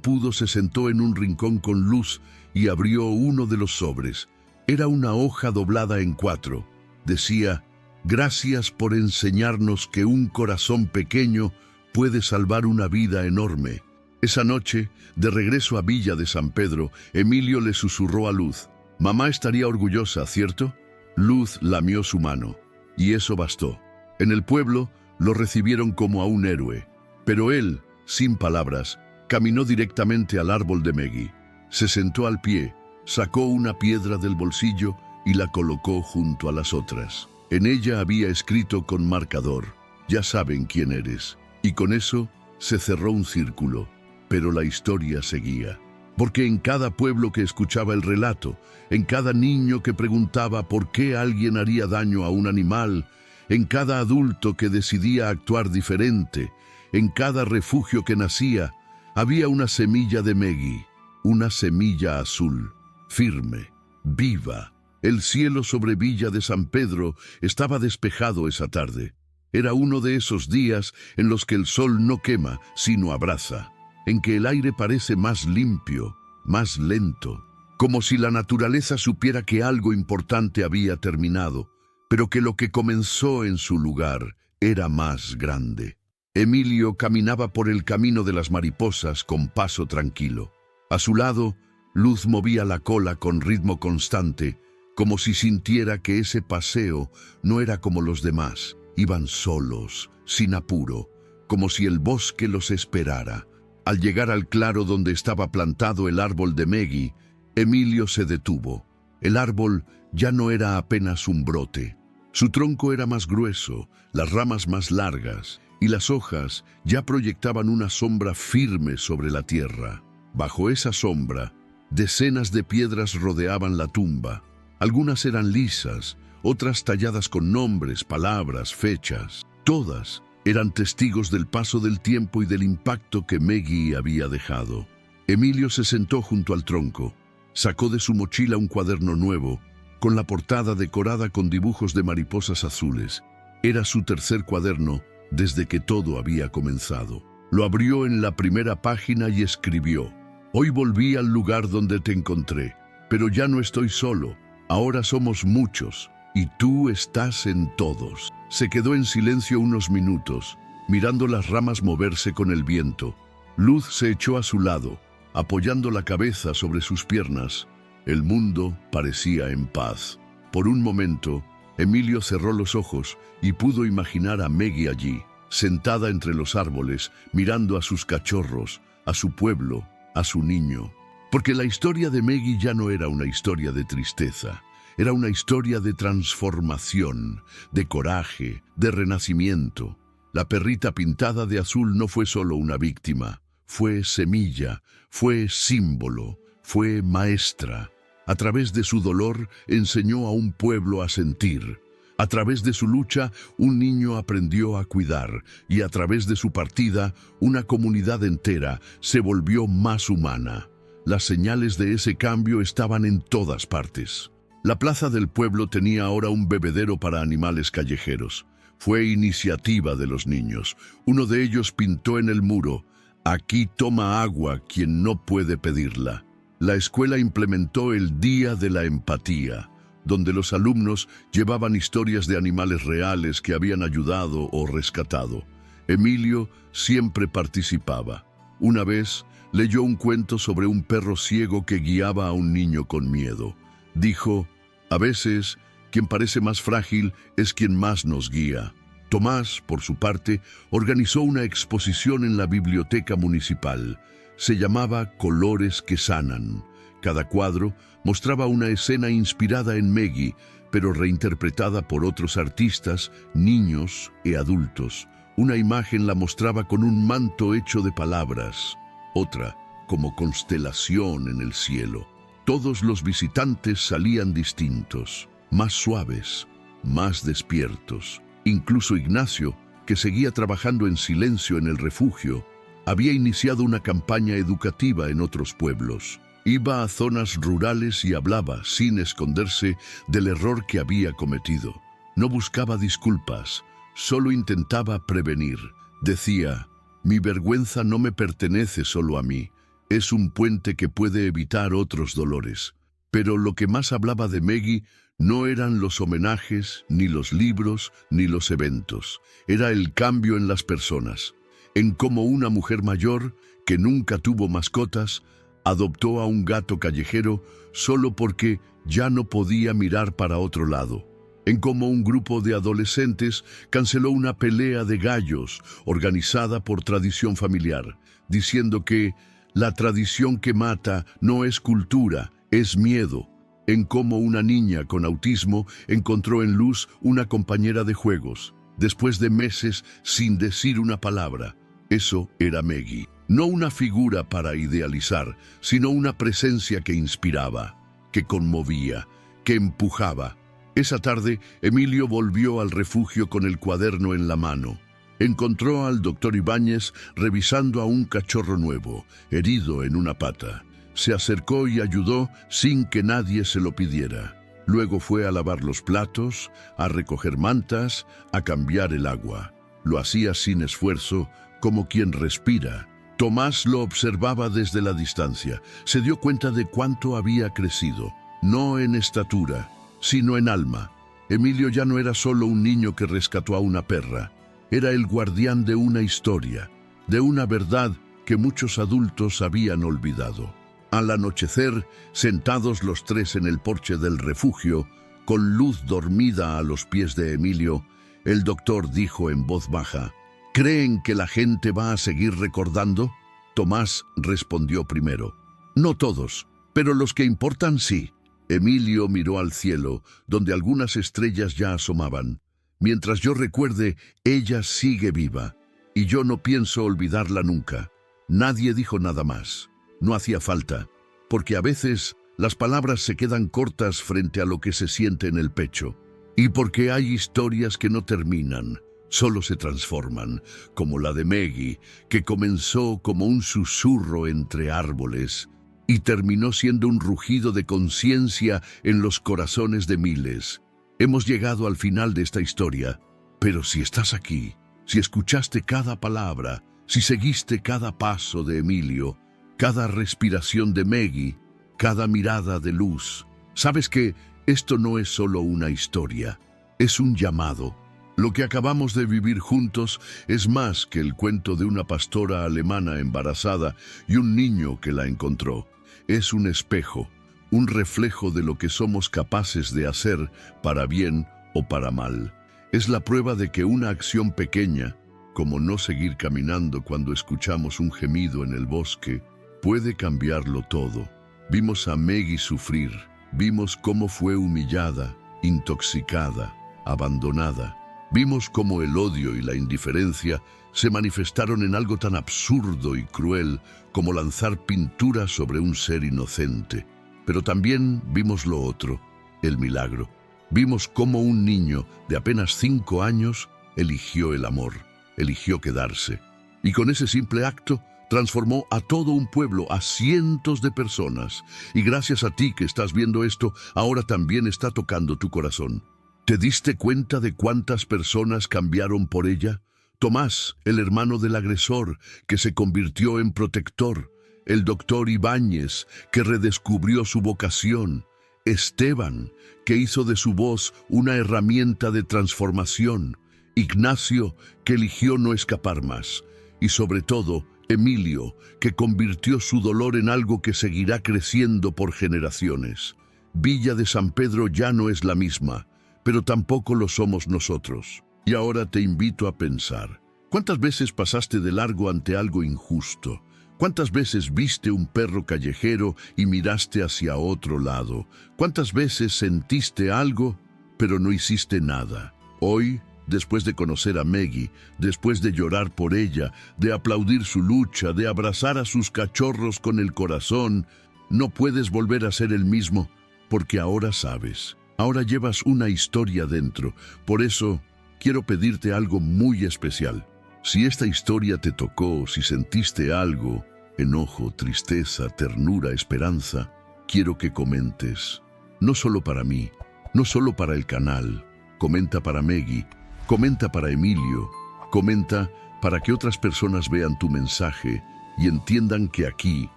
pudo se sentó en un rincón con Luz y abrió uno de los sobres. Era una hoja doblada en 4. Decía: «Gracias por enseñarnos que un corazón pequeño puede salvar una vida enorme». Esa noche, de regreso a Villa de San Pedro, Emilio le susurró a Luz: «Mamá estaría orgullosa, ¿cierto?». Luz lamió su mano, y eso bastó. En el pueblo lo recibieron como a un héroe, pero él, sin palabras, caminó directamente al árbol de Maggie. Se sentó al pie, sacó una piedra del bolsillo y la colocó junto a las otras. En ella había escrito con marcador: ya saben quién eres. Y con eso se cerró un círculo, pero la historia seguía. Porque en cada pueblo que escuchaba el relato, en cada niño que preguntaba por qué alguien haría daño a un animal, en cada adulto que decidía actuar diferente, en cada refugio que nacía, había una semilla de Meggy, una semilla azul, firme, viva. El cielo sobre Villa de San Pedro estaba despejado esa tarde. Era uno de esos días en los que el sol no quema, sino abraza, en que el aire parece más limpio, más lento, como si la naturaleza supiera que algo importante había terminado, pero que lo que comenzó en su lugar era más grande. Emilio caminaba por el camino de las mariposas con paso tranquilo. A su lado, Luz movía la cola con ritmo constante, como si sintiera que ese paseo no era como los demás. Iban solos, sin apuro, como si el bosque los esperara. Al llegar al claro donde estaba plantado el árbol de Meggy, Emilio se detuvo. El árbol ya no era apenas un brote. Su tronco era más grueso, las ramas más largas, y las hojas ya proyectaban una sombra firme sobre la tierra. Bajo esa sombra, decenas de piedras rodeaban la tumba. Algunas eran lisas, otras talladas con nombres, palabras, fechas. Todas eran testigos del paso del tiempo y del impacto que Meggy había dejado. Emilio se sentó junto al tronco, sacó de su mochila un cuaderno nuevo, con la portada decorada con dibujos de mariposas azules. Era su tercer cuaderno desde que todo había comenzado. Lo abrió en la primera página y escribió: hoy volví al lugar donde te encontré, pero ya no estoy solo. Ahora somos muchos, y tú estás en todos. Se quedó en silencio unos minutos, mirando las ramas moverse con el viento. Luz se echó a su lado, apoyando la cabeza sobre sus piernas. El mundo parecía en paz. Por un momento, Emilio cerró los ojos y pudo imaginar a Meggy allí, sentada entre los árboles, mirando a sus cachorros, a su pueblo, a su niño. Porque la historia de Meggy ya no era una historia de tristeza. Era una historia de transformación, de coraje, de renacimiento. La perrita pintada de azul no fue solo una víctima, fue semilla, fue símbolo, fue maestra. A través de su dolor enseñó a un pueblo a sentir. A través de su lucha, un niño aprendió a cuidar, y a través de su partida, una comunidad entera se volvió más humana. Las señales de ese cambio estaban en todas partes. La plaza del pueblo tenía ahora un bebedero para animales callejeros. Fue iniciativa de los niños. Uno de ellos pintó en el muro: aquí toma agua quien no puede pedirla. La escuela implementó el Día de la Empatía, donde los alumnos llevaban historias de animales reales que habían ayudado o rescatado. Emilio siempre participaba. Una vez leyó un cuento sobre un perro ciego que guiaba a un niño con miedo. Dijo: a veces, quien parece más frágil es quien más nos guía. Tomás, por su parte, organizó una exposición en la biblioteca municipal. Se llamaba Colores que Sanan. Cada cuadro mostraba una escena inspirada en Meggy, pero reinterpretada por otros artistas, niños y adultos. Una imagen la mostraba con un manto hecho de palabras, otra como constelación en el cielo. Todos los visitantes salían distintos, más suaves, más despiertos. Incluso Ignacio, que seguía trabajando en silencio en el refugio, había iniciado una campaña educativa en otros pueblos. Iba a zonas rurales y hablaba, sin esconderse, del error que había cometido. No buscaba disculpas, solo intentaba prevenir. Decía: mi vergüenza no me pertenece solo a mí. Es un puente que puede evitar otros dolores. Pero lo que más hablaba de Meggy no eran los homenajes, ni los libros, ni los eventos. Era el cambio en las personas. En cómo una mujer mayor, que nunca tuvo mascotas, adoptó a un gato callejero solo porque ya no podía mirar para otro lado. En cómo un grupo de adolescentes canceló una pelea de gallos organizada por tradición familiar, diciendo que la tradición que mata no es cultura, es miedo. en cómo una niña con autismo encontró en Luz una compañera de juegos, después de meses sin decir una palabra. Eso era Maggie. No una figura para idealizar, sino una presencia que inspiraba, que conmovía, que empujaba. Esa tarde, Emilio volvió al refugio con el cuaderno en la mano. Encontró al doctor Ibáñez revisando a un cachorro nuevo, herido en una pata. Se acercó y ayudó sin que nadie se lo pidiera. Luego fue a lavar los platos, a recoger mantas, a cambiar el agua. Lo hacía sin esfuerzo, como quien respira. Tomás lo observaba desde la distancia. Se dio cuenta de cuánto había crecido, no en estatura, sino en alma. Emilio ya no era solo un niño que rescató a una perra. Era el guardián de una historia, de una verdad que muchos adultos habían olvidado. Al anochecer, sentados los tres en el porche del refugio, con Luz dormida a los pies de Emilio, el doctor dijo en voz baja: ¿Creen que la gente va a seguir recordando? Tomás respondió primero: No todos, pero los que importan sí. Emilio miró al cielo, donde algunas estrellas ya asomaban. Mientras yo recuerde, ella sigue viva, y yo no pienso olvidarla nunca. Nadie dijo nada más. No hacía falta, porque a veces las palabras se quedan cortas frente a lo que se siente en el pecho. Y porque hay historias que no terminan, solo se transforman, como la de Maggie, que comenzó como un susurro entre árboles y terminó siendo un rugido de conciencia en los corazones de miles. Hemos llegado al final de esta historia, pero si estás aquí, si escuchaste cada palabra, si seguiste cada paso de Emilio, cada respiración de Maggie, cada mirada de Luz, sabes que esto no es solo una historia, es un llamado. Lo que acabamos de vivir juntos es más que el cuento de una pastora alemana embarazada y un niño que la encontró. Es un espejo, un reflejo de lo que somos capaces de hacer para bien o para mal. Es la prueba de que una acción pequeña, como no seguir caminando cuando escuchamos un gemido en el bosque, puede cambiarlo todo. Vimos a Maggie sufrir, vimos cómo fue humillada, intoxicada, abandonada. Vimos cómo el odio y la indiferencia se manifestaron en algo tan absurdo y cruel como lanzar pintura sobre un ser inocente. Pero también vimos lo otro, el milagro. Vimos cómo un niño de apenas 5 años eligió el amor, eligió quedarse. Y con ese simple acto transformó a todo un pueblo, a cientos de personas. Y gracias a ti que estás viendo esto, ahora también está tocando tu corazón. ¿Te diste cuenta de cuántas personas cambiaron por ella? Tomás, el hermano del agresor, que se convirtió en protector. El doctor Ibáñez, que redescubrió su vocación. Esteban, que hizo de su voz una herramienta de transformación. Ignacio, que eligió no escapar más. Y sobre todo, Emilio, que convirtió su dolor en algo que seguirá creciendo por generaciones. Villa de San Pedro ya no es la misma, pero tampoco lo somos nosotros. Y ahora te invito a pensar, ¿cuántas veces pasaste de largo ante algo injusto? ¿Cuántas veces viste un perro callejero y miraste hacia otro lado? ¿Cuántas veces sentiste algo, pero no hiciste nada? Hoy, después de conocer a Maggie, después de llorar por ella, de aplaudir su lucha, de abrazar a sus cachorros con el corazón, no puedes volver a ser el mismo, porque ahora sabes. Ahora llevas una historia dentro. Por eso, quiero pedirte algo muy especial. Si esta historia te tocó, si sentiste algo, enojo, tristeza, ternura, esperanza, quiero que comentes. No solo para mí, no solo para el canal. Comenta para Maggie, comenta para Emilio, comenta para que otras personas vean tu mensaje y entiendan que aquí,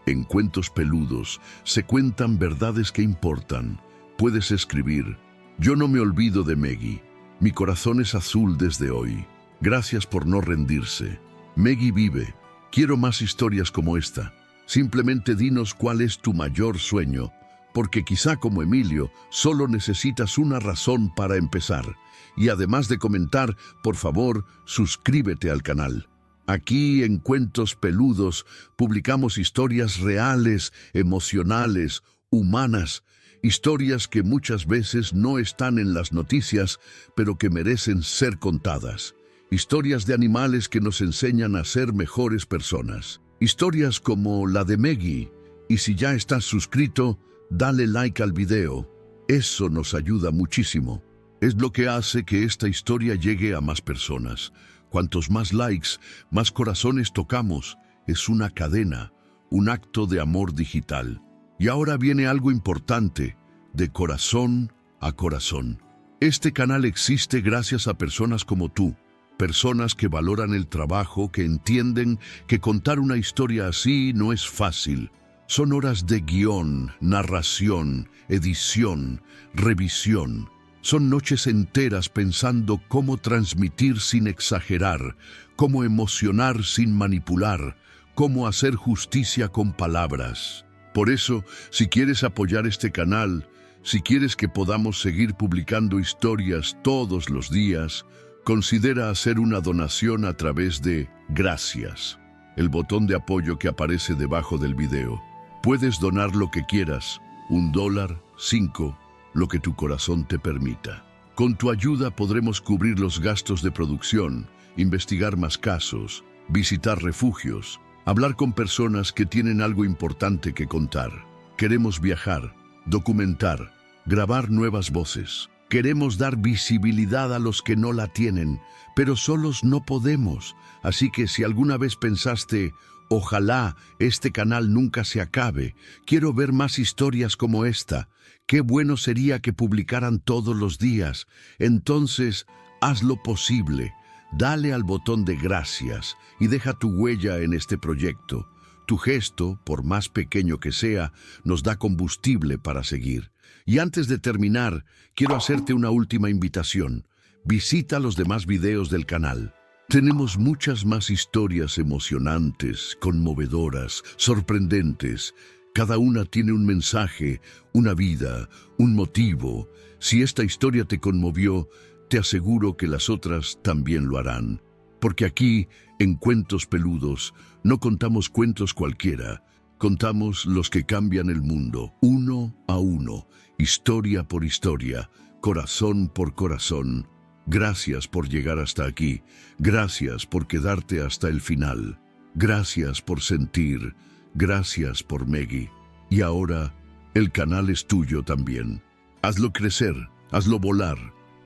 en Cuentos Peludos, se cuentan verdades que importan. Puedes escribir: yo no me olvido de Maggie. Mi corazón es azul desde hoy. Gracias por no rendirse. Maggie vive. Quiero más historias como esta. Simplemente dinos cuál es tu mayor sueño, porque quizá como Emilio, solo necesitas una razón para empezar. Y además de comentar, por favor, suscríbete al canal. Aquí en Cuentos Peludos publicamos historias reales, emocionales, humanas, Historias que muchas veces no están en las noticias, pero que merecen ser contadas. Historias de animales que nos enseñan a ser mejores personas. Historias como la de Meggy. Y si ya estás suscrito, dale like al video. Eso nos ayuda muchísimo. Es lo que hace que esta historia llegue a más personas. Cuantos más likes, más corazones tocamos. Es una cadena, un acto de amor digital. Y ahora viene algo importante, de corazón a corazón. Este canal existe gracias a personas como tú, personas que valoran el trabajo, que entienden que contar una historia así no es fácil. Son horas de guión, narración, edición, revisión. Son noches enteras pensando cómo transmitir sin exagerar, cómo emocionar sin manipular, cómo hacer justicia con palabras. Por eso, si quieres apoyar este canal, si quieres que podamos seguir publicando historias todos los días, considera hacer una donación a través de Gracias, el botón de apoyo que aparece debajo del video. Puedes donar lo que quieras, $1, 5, lo que tu corazón te permita. Con tu ayuda podremos cubrir los gastos de producción, investigar más casos, visitar refugios, hablar con personas que tienen algo importante que contar. Queremos viajar, documentar, grabar nuevas voces. Queremos dar visibilidad a los que no la tienen, pero solos no podemos. Así que si alguna vez pensaste, ojalá este canal nunca se acabe, quiero ver más historias como esta, qué bueno sería que publicaran todos los días, entonces haz lo posible. Dale al botón de gracias y deja tu huella en este proyecto. Tu gesto, por más pequeño que sea, nos da combustible para seguir. Y antes de terminar, quiero hacerte una última invitación. Visita los demás videos del canal. Tenemos muchas más historias emocionantes, conmovedoras, sorprendentes. Cada una tiene un mensaje, una vida, un motivo. Si esta historia te conmovió, te aseguro que las otras también lo harán. Porque aquí, en Cuentos Peludos, no contamos cuentos cualquiera. Contamos los que cambian el mundo, uno a uno, historia por historia, corazón por corazón. Gracias por llegar hasta aquí. Gracias por quedarte hasta el final. Gracias por sentir. Gracias por Meggy. Y ahora, el canal es tuyo también. Hazlo crecer, hazlo volar.